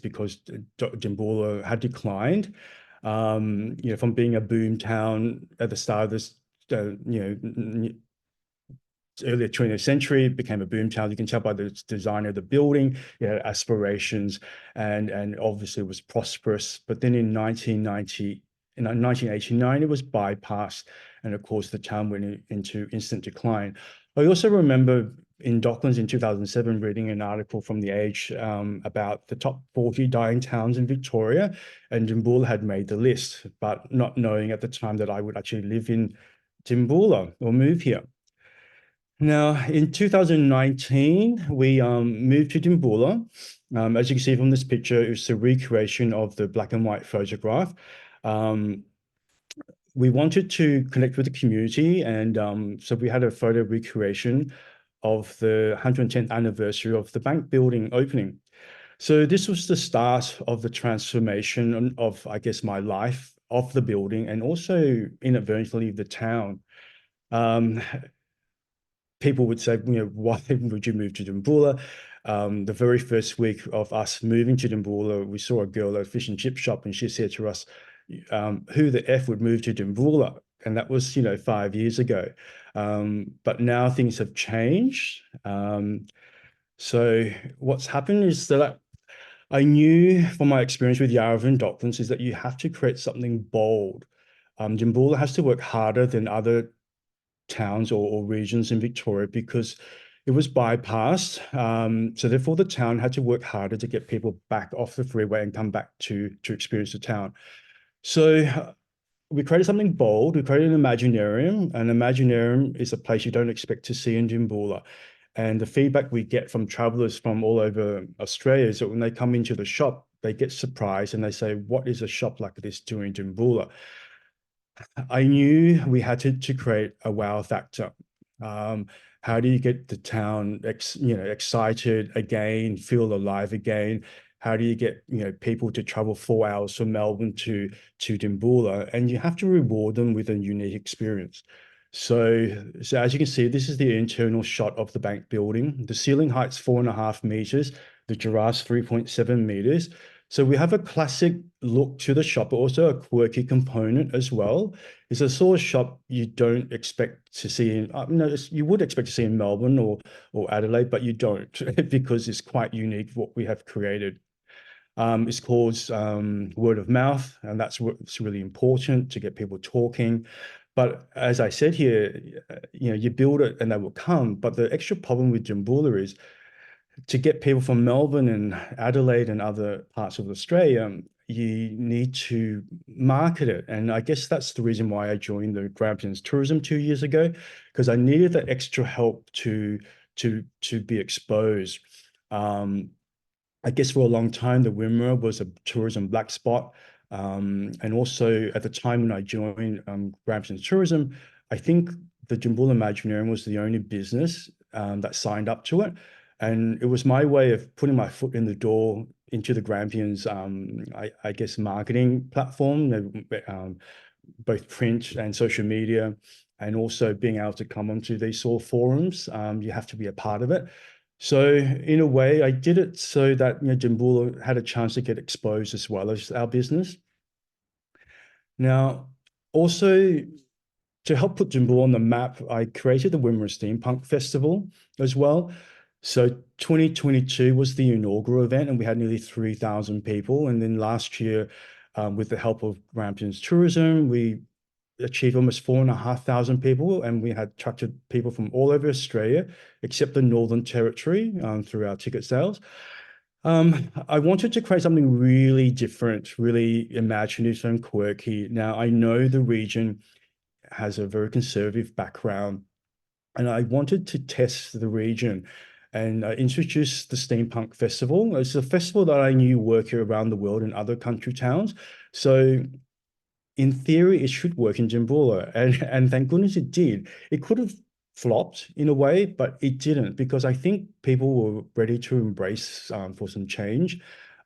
because Dimboola had declined. You know, from being a boom town at the start of this, you know, earlier 20th century, it became a boom town. You can tell by the design of the building, it had aspirations and obviously was prosperous. But then in 1989, it was bypassed. And of course, the town went into instant decline. I also remember in Docklands in 2007, reading an article from The Age about the top 40 dying towns in Victoria, and Dimboola had made the list, but not knowing at the time that I would actually live in Dimboola or move here. Now, in 2019, we moved to Dimboola. As you can see from this picture, it's a recreation of the black and white photograph. We wanted to connect with the community, and so we had a photo recreation of the 110th anniversary of the bank building opening. So this was the start of the transformation of, I guess, my life, of the building, and also inadvertently the town. People would say, you know, why would you move to Dimboola? The very first week of us moving to Dimboola, we saw a girl at a fish and chip shop, and she said to us, who the F would move to Dimboola? And that was, 5 years ago. But now things have changed. So what's happened is that I knew from my experience with Yarra and Docklands is that you have to create something bold. Dimboola has to work harder than other towns or regions in Victoria because it was bypassed. So therefore the town had to work harder to get people back off the freeway and come back to experience the town. So we created something bold. We created an Imaginarium. An Imaginarium is a place you don't expect to see in Dimboola. And the feedback we get from travelers from all over Australia is that when they come into the shop, they get surprised and they say, what is a shop like this doing in Dimboola? I knew we had to create a wow factor. How do you get the town excited again, feel alive again? How do you get people to travel 4 hours from Melbourne to Dimboola? And you have to reward them with a unique experience. So as you can see, this is the internal shot of the bank building. The ceiling height's 4.5 meters. The giraffe's 3.7 meters. So we have a classic look to the shop, but also a quirky component as well. It's a sort of shop you don't expect to see in, you would expect to see in Melbourne or Adelaide, but you don't because it's quite unique what we have created. It's called word of mouth, and that's what's really important to get people talking. But as I said here, you build it and they will come. But the extra problem with Dimboola is to get people from Melbourne and Adelaide and other parts of Australia, you need to market it. And I guess that's the reason why I joined the Grampians Tourism 2 years ago, because I needed that extra help to be exposed. I guess for a long time, the Wimmera was a tourism black spot. And also at the time when I joined Grampians Tourism, I think the Dimboola Imaginarium was the only business that signed up to it. And it was my way of putting my foot in the door into the Grampians, I guess, marketing platform, both print and social media, and also being able to come onto these sort of forums. You have to be a part of it. So in a way, I did it so that Dimboola had a chance to get exposed as well as our business. Now, also to help put Dimboola on the map, I created the Wimmera Steampunk Festival as well. So 2022 was the inaugural event, and we had nearly 3,000 people. And then last year, with the help of Grampians Tourism, we achieved almost 4,500 people, and we had attracted people from all over Australia, except the Northern Territory, through our ticket sales. I wanted to create something really different, really imaginative and quirky. Now, I know the region has a very conservative background, and I wanted to test the region and introduce the Steampunk Festival. It's a festival that I knew worked around the world in other country towns. So in theory, it should work in Dimboola, and thank goodness it did. It could have flopped in a way, but it didn't, because I think people were ready to embrace for some change.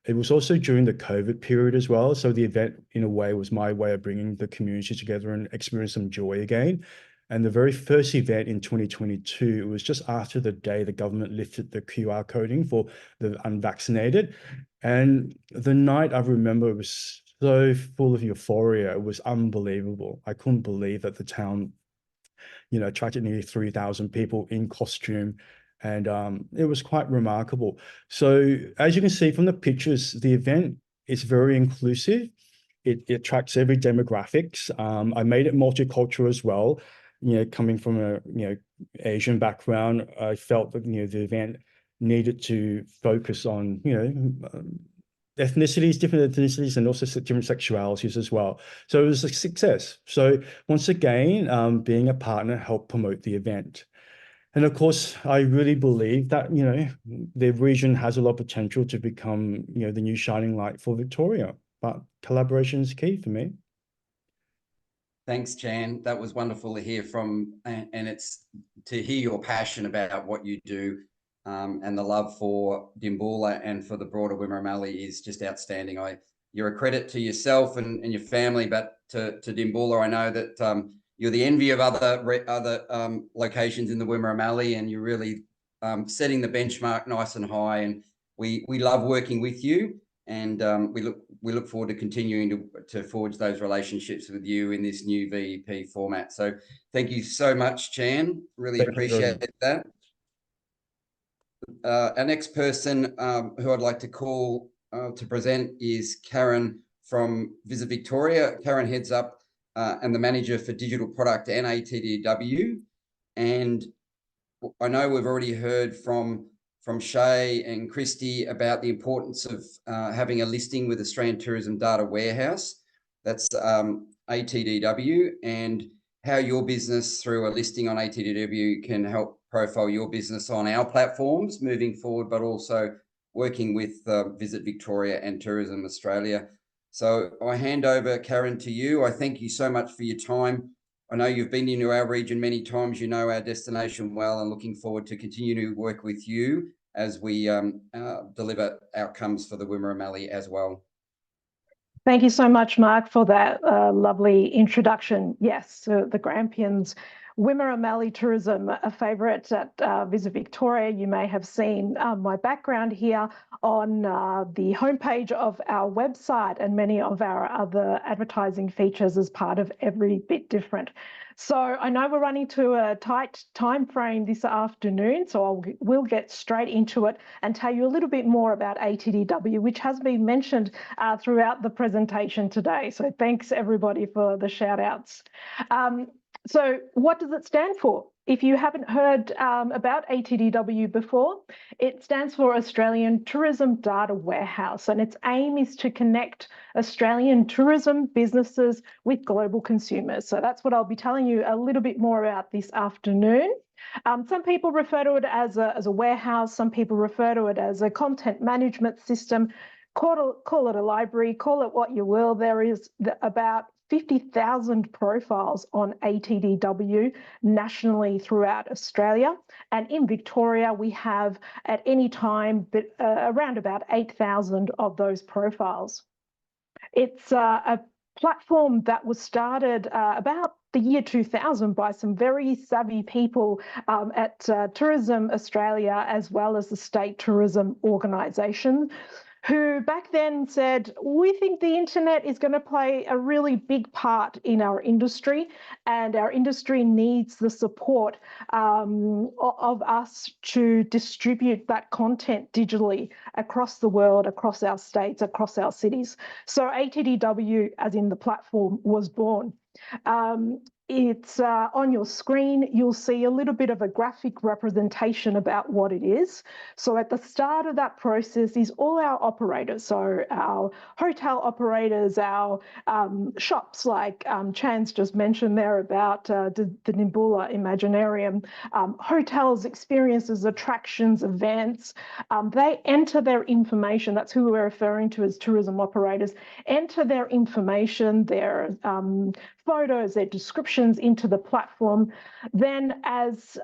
It was also during the COVID period as well. So the event, in a way, was my way of bringing the community together and experience some joy again. And the very first event in 2022, it was just after the day the government lifted the QR coding for the unvaccinated. And the night, I remember, it was so full of euphoria. It was unbelievable. I couldn't believe that the town, attracted nearly 3,000 people in costume. And it was quite remarkable. So as you can see from the pictures, the event is very inclusive. It attracts every demographics. I made it multicultural as well. Coming from a Asian background, I felt that the event needed to focus on ethnicities, different ethnicities, and also different sexualities as well. So it was a success. So once again, being a partner helped promote the event. And of course, I really believe that the region has a lot of potential to become the new shining light for Victoria. But collaboration is key for me. Thanks, Chan. That was wonderful to hear from, and it's to hear your passion about what you do, and the love for Dimboola and for the broader Wimmera Mallee is just outstanding. You're a credit to yourself and your family, but to Dimboola, I know that you're the envy of other locations in the Wimmera Mallee, and you're really setting the benchmark nice and high. And we love working with you. And we look forward to continuing to forge those relationships with you in this new VEP format. So thank you so much, Chan. Really appreciate that. Our next person who I'd like to call to present is Karin from Visit Victoria. Karin heads up and the manager for digital product and ATBW. And I know we've already heard from Shae and Kristy about the importance of having a listing with Australian Tourism Data Warehouse. That's ATBW, and how your business through a listing on ATBW can help profile your business on our platforms moving forward, but also working with Visit Victoria and Tourism Australia. So I hand over, Karin, to you. I thank you so much for your time. I know you've been into our region many times, you know our destination well, and looking forward to continue to work with you as we deliver outcomes for the Wimmera Mallee as well. Thank you so much, Marc, for that lovely introduction. Yes, the Grampians Wimmera Mallee Tourism, a favourite at Visit Victoria. You may have seen my background here on the homepage of our website and many of our other advertising features as part of Every Bit Different. So I know we're running to a tight time frame this afternoon, so we'll get straight into it and tell you a little bit more about ATBW, which has been mentioned throughout the presentation today. So thanks everybody for the shout outs. So what does it stand for? If you haven't heard about ATBW before, it stands for Australian Tourism Data Warehouse, and its aim is to connect Australian tourism businesses with global consumers. So that's what I'll be telling you a little bit more about this afternoon. Some people refer to it as a warehouse, some people refer to it as a content management system. Call it a library, call it what you will. There is about 50,000 profiles on ATBW nationally throughout Australia, and in Victoria we have at any time around about 8,000 of those profiles. It's a platform that was started about the year 2000 by some very savvy people at Tourism Australia, as well as the State Tourism Organisation, who back then said, we think the internet is going to play a really big part in our industry, and our industry needs the support of us to distribute that content digitally across the world, across our states, across our cities. So ATBW, as in the platform, was born. It's on your screen, you'll see a little bit of a graphic representation about what it is. So at the start of that process is all our operators. So our hotel operators, our shops like Chan's just mentioned there about the Dimboola Imaginarium, hotels, experiences, attractions, events. They enter their information, that's who we're referring to as tourism operators, enter their information, their photos, their descriptions into the platform. Then as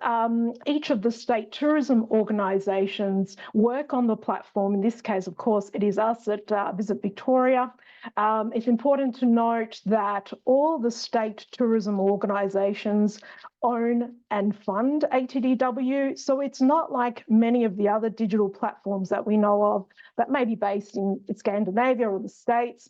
each of the state tourism organisations work on the platform, in this case, of course, it is us at Visit Victoria, it's important to note that all the state tourism organisations own and fund ATBW. So it's not like many of the other digital platforms that we know of that may be based in Scandinavia or the States.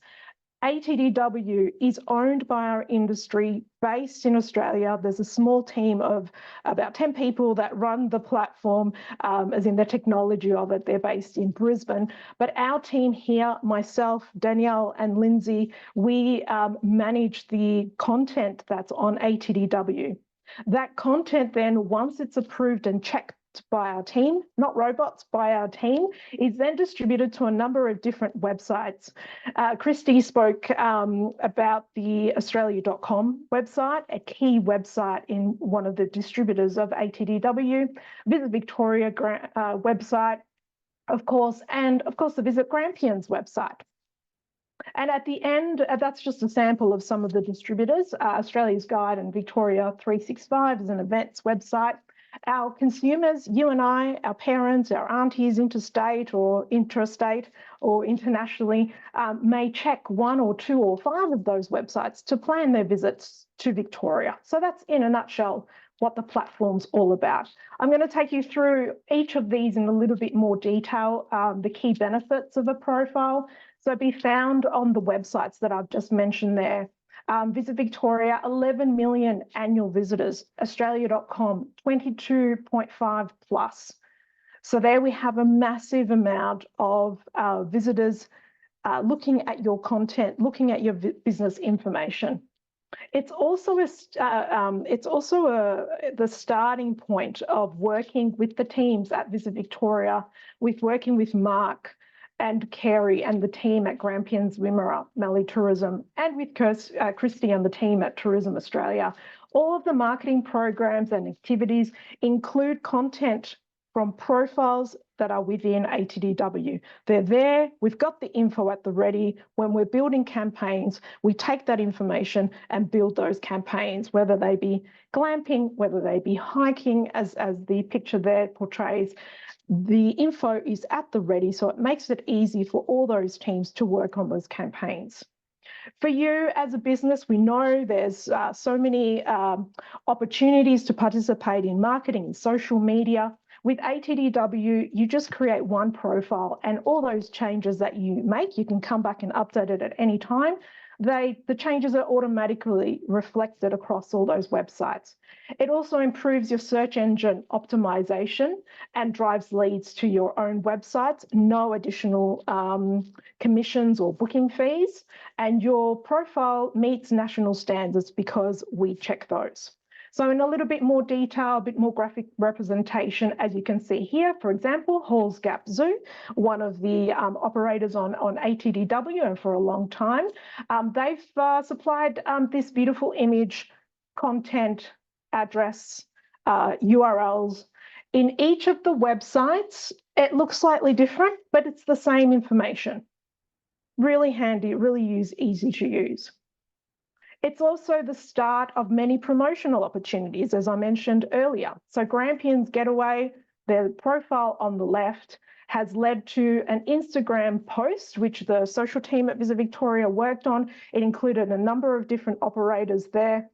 ATBW is owned by our industry, based in Australia. There's a small team of about 10 people that run the platform, as in the technology of it. They're based in Brisbane. But our team here, myself, Danielle and Lindsay, we manage the content that's on ATBW. That content then, once it's approved and checked by our team, not robots, by our team, is then distributed to a number of different websites. Kristy spoke about the Australia.com website, a key website in one of the distributors of ATBW, Visit Victoria website, of course, and of course the Visit Grampians website. And at the end, that's just a sample of some of the distributors. Australia's Guide and Victoria 365 is an events website. Our consumers, you and I, our parents, our aunties, interstate or intrastate or internationally, may check 1 or 2 or 5 of those websites to plan their visits to Victoria. So that's in a nutshell what the platform's all about. I'm going to take you through each of these in a little bit more detail, the key benefits of a profile. So be found on the websites that I've just mentioned there. Visit Victoria, 11 million annual visitors. Australia.com, 22.5 plus. So there we have a massive amount of visitors looking at your content, looking at your business information. It's also the starting point of working with the teams at Visit Victoria, with working with Marc and Karin and the team at Grampians Wimmera Mallee Tourism, and with Kristy and the team at Tourism Australia. All of the marketing programs and activities include content from profiles that are within ATBW. They're there, we've got the info at the ready. When we're building campaigns, we take that information and build those campaigns, whether they be glamping, whether they be hiking, as the picture there portrays. The info is at the ready, so it makes it easy for all those teams to work on those campaigns. For you as a business, we know there's so many opportunities to participate in marketing and social media. With ATBW, you just create one profile, and all those changes that you make, you can come back and update it at any time. The changes are automatically reflected across all those websites. It also improves your search engine optimization and drives leads to your own websites, no additional commissions or booking fees, and your profile meets national standards because we check those. So in a little bit more detail, a bit more graphic representation, as you can see here, for example, Halls Gap Zoo, one of the operators on ATBW and for a long time, they've supplied this beautiful image, content, address, URLs. In each of the websites, it looks slightly different, but it's the same information. Really handy, really easy to use. It's also the start of many promotional opportunities, as I mentioned earlier. So Grampians Getaway, their profile on the left, has led to an Instagram post, which the social team at Visit Victoria worked on. It included a number of different operators there.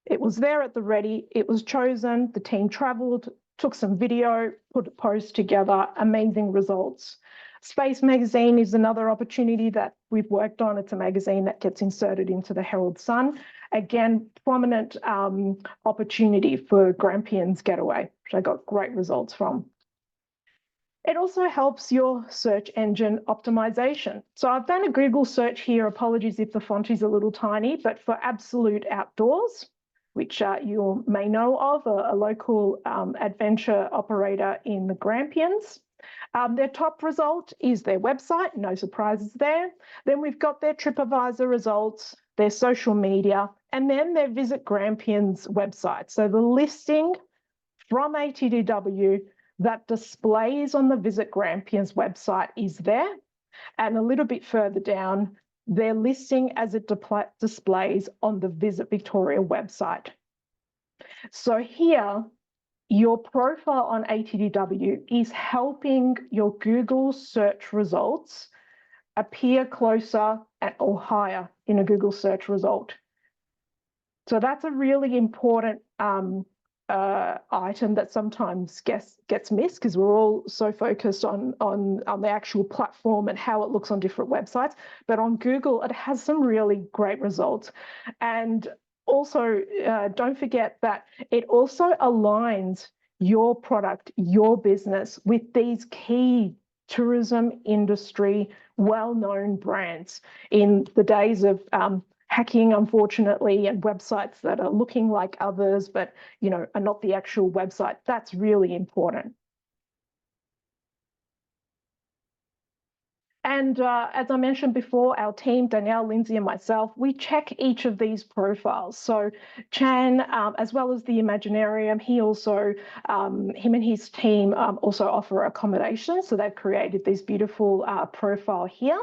It was there at the ready. It was chosen. The team travelled, took some video, put a post together, amazing results. Space Magazine is another opportunity that we've worked on. It's a magazine that gets inserted into the Herald Sun. Again, prominent opportunity for Grampians Getaway, which I got great results from. It also helps your search engine optimization. So I've done a Google search here. Apologies if the font is a little tiny, but for Absolute Outdoors, which you may know of, a local adventure operator in the Grampians. Their top result is their website, no surprises there. Then we've got their TripAdvisor results, their social media, and then their Visit Grampians website. So the listing from ATBW that displays on the Visit Grampians website is there. And a little bit further down, their listing as it displays on the Visit Victoria website. So here, your profile on ATBW is helping your Google search results appear closer or higher in a Google search result. So that's a really important item that sometimes gets missed because we're all so focused on the actual platform and how it looks on different websites. But on Google, it has some really great results. And also, don't forget that it also aligns your product, your business with these key tourism industry well-known brands. In the days of hacking, unfortunately, and websites that are looking like others, but are not the actual website, that's really important. And as I mentioned before, our team, Danielle, Lindsay and myself, we check each of these profiles. So Chan, as well as the Imaginarium, him and his team also offer accommodation. So they've created this beautiful profile here.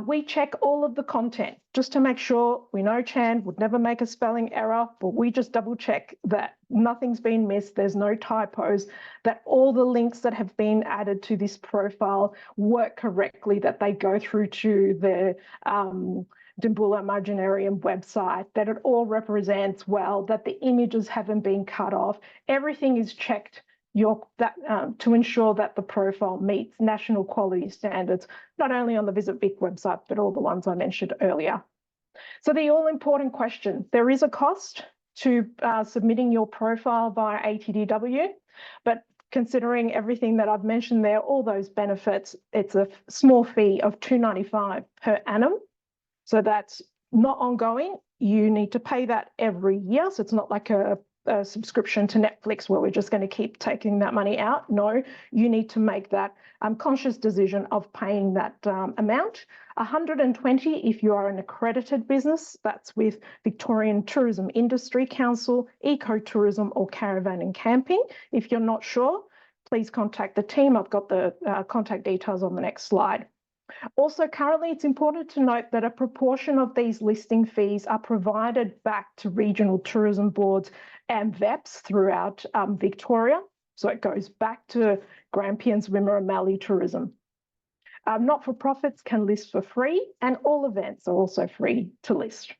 We check all of the content. just to make sure. We know Chan would never make a spelling error, but we just double check that nothing's been missed, there's no typos, that all the links that have been added to this profile work correctly, that they go through to the Dimboola Imaginarium website, that it all represents well, that the images haven't been cut off. Everything is checked to ensure that the profile meets national quality standards, not only on the Visit Vic website, but all the ones I mentioned earlier. So the all-important question, there is a cost to submitting your profile via ATBW, but considering everything that I've mentioned there, all those benefits, it's a small fee of $2.95 per annum. So that's not ongoing. You need to pay that every year. So it's not like a subscription to Netflix where we're just going to keep taking that money out. No, you need to make that conscious decision of paying that amount. $120 if you are an accredited business. That's with Victorian Tourism Industry Council, Ecotourism or Caravan and Camping. If you're not sure, please contact the team. I've got the contact details on the next slide. Also, currently, it's important to note that a proportion of these listing fees are provided back to regional tourism boards and VEPs throughout Victoria. So it goes back to Grampians Wimmera Mallee Tourism. Not-for-profits can list for free, and all events are also free to list.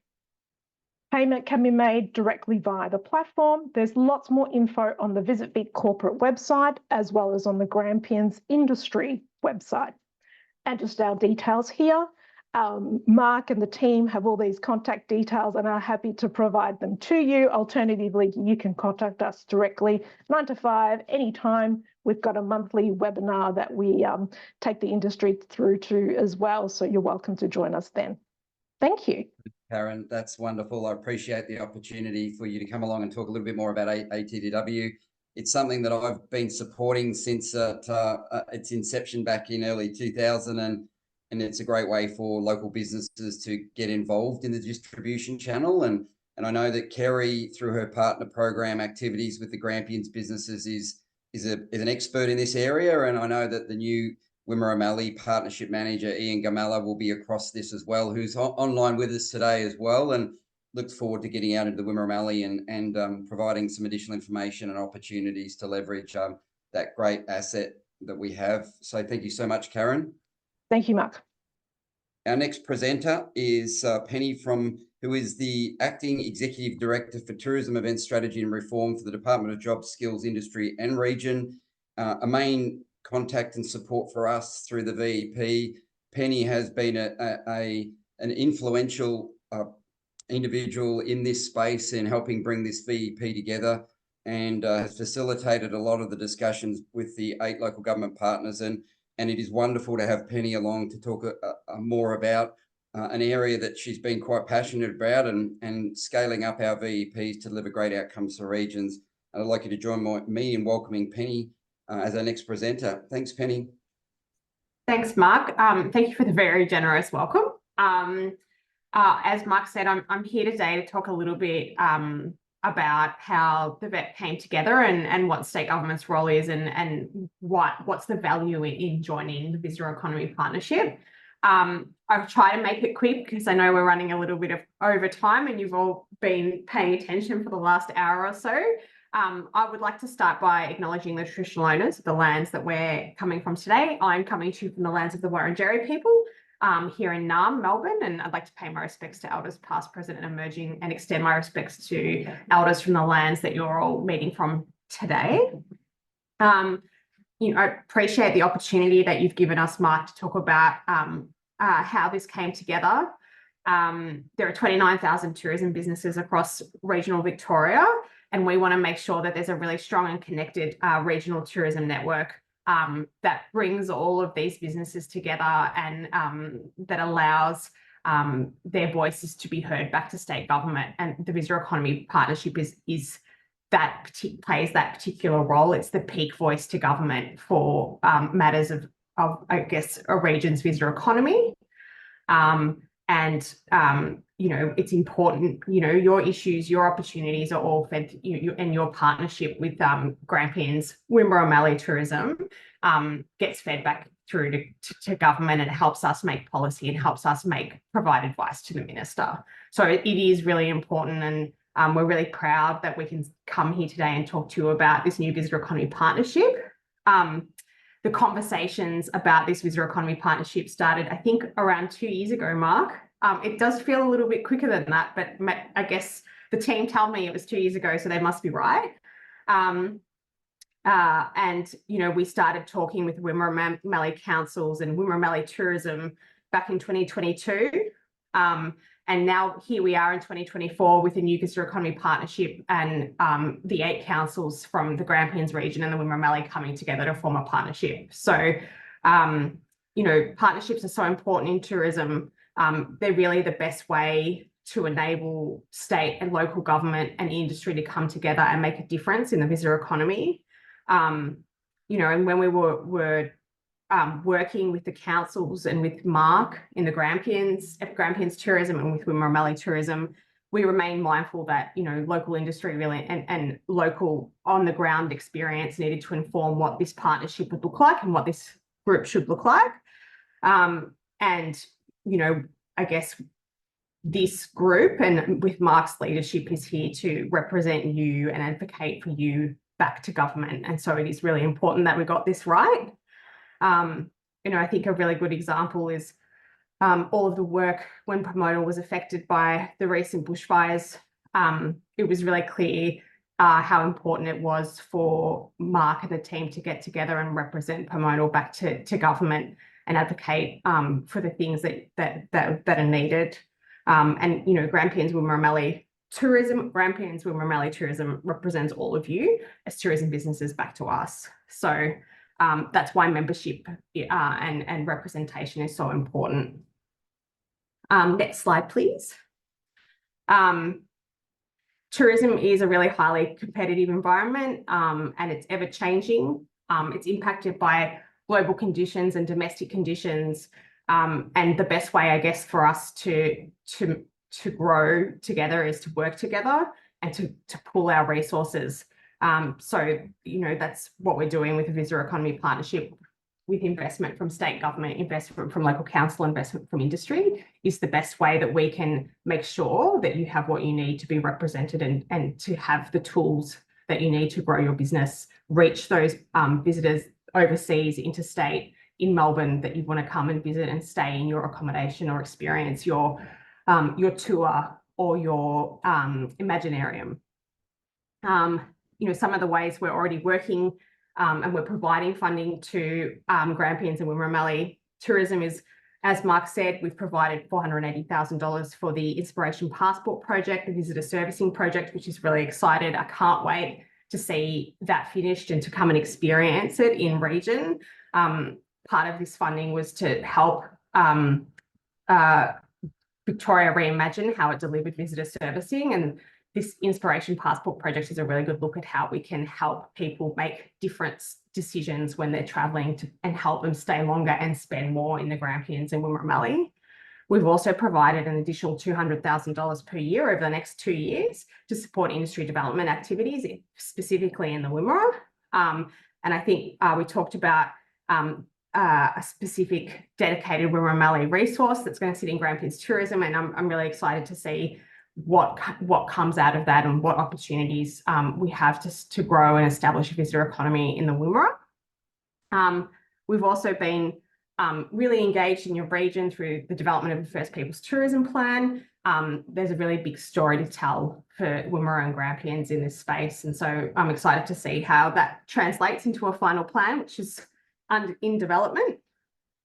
Payment can be made directly via the platform. There's lots more info on the Visit Vic corporate website, as well as on the Grampians industry website. And just our details here. Marc and the team have all these contact details and are happy to provide them to you. Alternatively, you can contact us directly 9 to 5 anytime. We've got a monthly webinar that we take the industry through to as well. So you're welcome to join us then. Thank you. Karin, that's wonderful. I appreciate the opportunity for you to come along and talk a little bit more about ATBW. It's something that I've been supporting since its inception back in early 2000, and it's a great way for local businesses to get involved in the distribution channel. And I know that Kerry, through her partner program activities with the Grampians businesses, is an expert in this area. And I know that the new Wimmera Mallee partnership manager, Ian Gamala, will be across this as well, who's online with us today as well, and looks forward to getting out into the Wimmera Mallee and providing some additional information and opportunities to leverage that great asset that we have. So thank you so much, Karin. Thank you, Marc. Our next presenter is Penny, who is the Acting Executive Director for Tourism Event Strategy and Reform for the Department of Jobs, Skills, Industry and Region, a main contact and support for us through the VEP. Penny has been an influential individual in this space in helping bring this VEP together, and has facilitated a lot of the discussions with the 8 local government partners. And it is wonderful to have Penny along to talk more about an area that she's been quite passionate about, and scaling up our VEPs to deliver great outcomes for regions. And I'd like you to join me in welcoming Penny as our next presenter. Thanks, Penny. Thanks, Marc. Thank you for the very generous welcome. As Marc said, I'm here today to talk a little bit about how the VEP came together and what state government's role is, and what's the value in joining the Visitor Economy Partnership. I've tried to make it quick because I know we're running a little bit of overtime and you've all been paying attention for the last hour or so. I would like to start by acknowledging the traditional owners of the lands that we're coming from today. I'm coming to you from the lands of the Wurundjeri people here in Naarm, Melbourne, and I'd like to pay my respects to elders past, present and emerging, and extend my respects to elders from the lands that you're all meeting from today. I appreciate the opportunity that you've given us, Marc, to talk about how this came together. There are 29,000 tourism businesses across regional Victoria, and we want to make sure that there's a really strong and connected regional tourism network that brings all of these businesses together and that allows their voices to be heard back to state government. And the Visitor Economy Partnership plays that particular role. It's the peak voice to government for matters of I guess a region's visitor economy. It's important, your issues, your opportunities are all fed, and your partnership with Grampians Wimmera Mallee Tourism gets fed back through to government, and it helps us make policy and helps us provide advice to the minister. So it is really important, and we're really proud that we can come here today and talk to you about this new visitor economy partnership. The conversations about this visitor economy partnership started, I think, around 2 years ago, Marc. It does feel a little bit quicker than that, but I guess the team told me it was 2 years ago, so they must be right. And, you know, we started talking with Wimmera Mallee councils and Wimmera Mallee Tourism back in 2022. And now here we are in 2024 with a new visitor economy partnership, and the 8 councils from the Grampians region and the Wimmera Mallee coming together to form a partnership. So, you know, partnerships are so important in tourism. They're really the best way to enable state and local government and industry to come together and make a difference in the visitor economy. You know, and when we were working with the councils and with Marc in the Grampians Tourism and with Wimmera Mallee Tourism, we remain mindful that, you know, local industry really and local on the ground experience needed to inform what this partnership would look like and what this group should look like. And, you know, I guess this group and with Marc's leadership is here to represent you and advocate for you back to government. And so it is really important that we got this right. You know, I think a really good example is all of the work when Promoter was affected by the recent bushfires. It was really clear how important it was for Marc and the team to get together and represent Promoter back to government and advocate for the things that are needed. And, you know, Grampians Wimmera Mallee Tourism represents all of you as tourism businesses back to us. So that's why membership and representation is so important. Next slide, please. Tourism is a really highly competitive environment, and it's ever changing. It's impacted by global conditions and domestic conditions. And the best way, I guess, for us to grow together is to work together and to pool our resources. So, you know, that's what we're doing with the Visitor Economy Partnership, with investment from state government, investment from local council, investment from industry, is the best way that we can make sure that you have what you need to be represented and to have the tools that you need to grow your business, reach those visitors overseas, interstate, in Melbourne, that you want to come and visit and stay in your accommodation or experience your tour or your Imaginarium. You know, some of the ways we're already working and we're providing funding to Grampians and Wimmera Mallee Tourism is, as Marc said, we've provided $480,000 for the Inspiration Passport project, the visitor servicing project, which is really excited. I can't wait to see that finished and to come and experience it in region. Part of this funding was to help Victoria reimagine how it delivered visitor servicing, and this Inspiration Passport project is a really good look at how we can help people make different decisions when they're travelling and help them stay longer and spend more in the Grampians and Wimmera Mallee. We've also provided an additional $200,000 per year over the next 2 years to support industry development activities, specifically in the Wimmera. And I think we talked about a specific dedicated Wimmera Mallee resource that's going to sit in Grampians Tourism, and I'm really excited to see what comes out of that and what opportunities we have to grow and establish a visitor economy in the Wimmera. We've also been really engaged in your region through the development of the First Peoples Tourism Plan. There's a really big story to tell for Wimmera and Grampians in this space, and so I'm excited to see how that translates into a final plan, which is in development.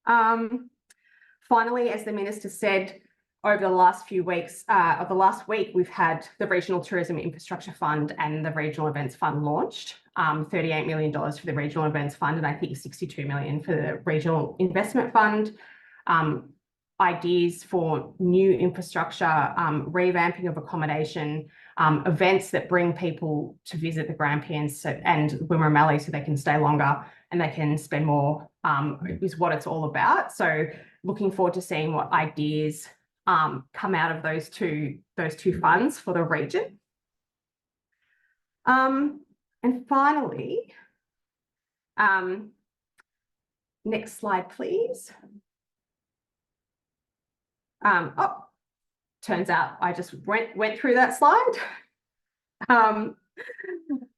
Finally, as the Minister said, over the last few weeks, of the last week, we've had the Regional Tourism Infrastructure Fund and the Regional Events Fund launched. $38 million for the Regional Events Fund, and I think $62 million for the Regional Investment Fund. Ideas for new infrastructure, revamping of accommodation, events that bring people to visit the Grampians and Wimmera Mallee so they can stay longer and they can spend more, is what it's all about. So looking forward to seeing what ideas come out of those two funds for the region. And finally, Next slide, please. Turns out I just went through that slide.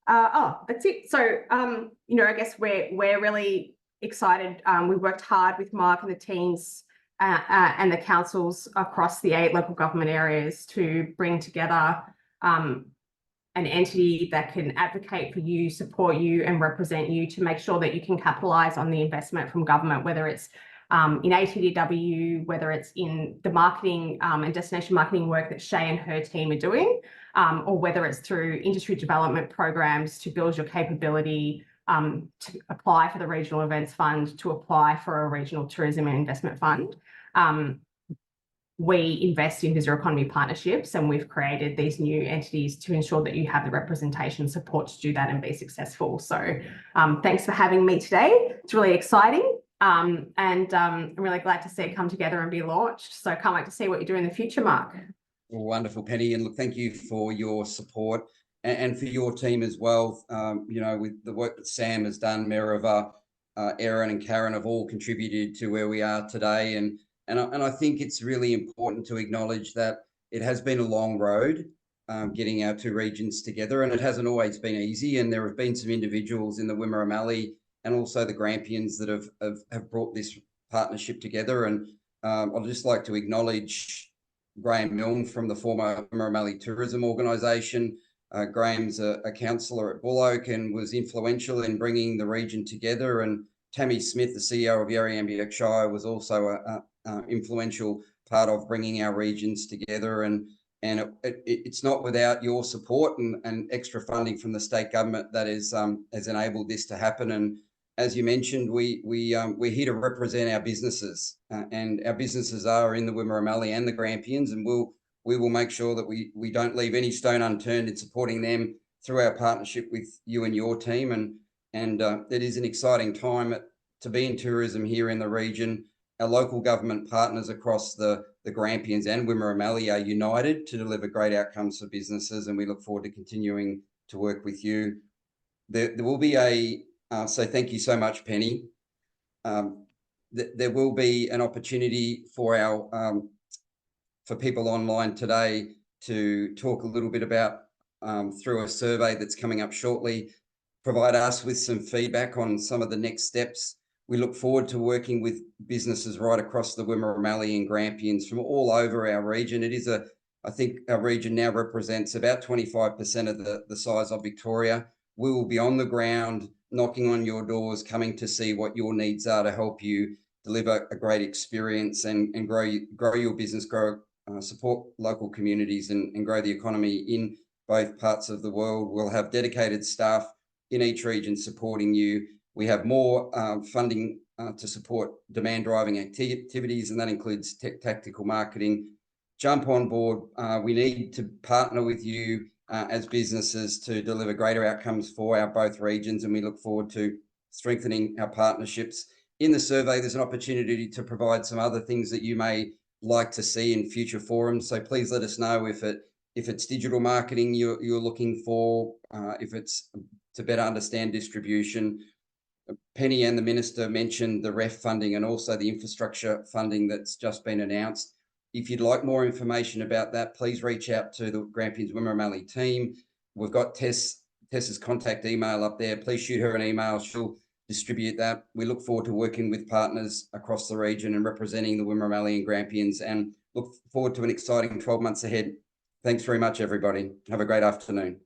That's it. So, you know, I guess we're really excited. We worked hard with Marc and the teams and the councils across the 8 local government areas to bring together an entity that can advocate for you, support you, and represent you to make sure that you can capitalise on the investment from government, whether it's in ATBW, whether it's in the marketing and destination marketing work that Shae and her team are doing, or whether it's through industry development programs to build your capability, to apply for the Regional Events Fund, to apply for a Regional Tourism and Investment Fund. We invest in visitor economy partnerships, and we've created these new entities to ensure that you have the representation support to do that and be successful. So thanks for having me today. It's really exciting. And I'm really glad to see it come together and be launched. So I can't wait to see what you do in the future, Marc. Wonderful, Penny. And look, thank you for your support and for your team as well. You know, with the work that Sam has done, Merava, Erin and Karin have all contributed to where we are today. And I think it's really important to acknowledge that it has been a long road getting our 2 regions together, and it hasn't always been easy. And there have been some individuals in the Wimmera Mallee and also the Grampians that have brought this partnership together. And I'd just like to acknowledge Graham Milne from the former Wimmera Mallee Tourism Organisation. Graham's a councillor at Bullock and was influential in bringing the region together. And Tammy Smith, the CEO of Yarriambiack Shire, was also an influential part of bringing our regions together. And it's not without your support and extra funding from the state government that has enabled this to happen. And as you mentioned, we're here to represent our businesses, and our businesses are in the Wimmera Mallee and the Grampians, and we will make sure that we don't leave any stone unturned in supporting them through our partnership with you and your team. And it is an exciting time to be in tourism here in the region. Our local government partners across the Grampians and Wimmera Mallee are united to deliver great outcomes for businesses, and we look forward to continuing to work with you. There will be so thank you so much, Penny. There will be an opportunity for for people online today to talk a little bit about through a survey that's coming up shortly, provide us with some feedback on some of the next steps. We look forward to working with businesses right across the Wimmera Mallee and Grampians from all over our region. It is I think our region now represents about 25% of the size of Victoria. We will be on the ground, knocking on your doors, coming to see what your needs are to help you deliver a great experience and grow your business, support local communities and grow the economy in both parts of the world. We'll have dedicated staff in each region supporting you. We have more funding to support demand driving activities, and that includes tactical marketing. Jump on board. We need to partner with you as businesses to deliver greater outcomes for both regions, and we look forward to strengthening our partnerships. In the survey, there's an opportunity to provide some other things that you may like to see in future forums. So please let us know if it's digital marketing you're looking for, if it's to better understand distribution. Penny and the Minister mentioned the REF funding and also the infrastructure funding that's just been announced. If you'd like more information about that, please reach out to the Grampians Wimmera Mallee team. We've got Tess's contact email up there. Please shoot her an email. She'll distribute that. We look forward to working with partners across the region and representing the Wimmera Mallee and Grampians, and look forward to an exciting 12 months ahead. Thanks very much, everybody. Have a great afternoon.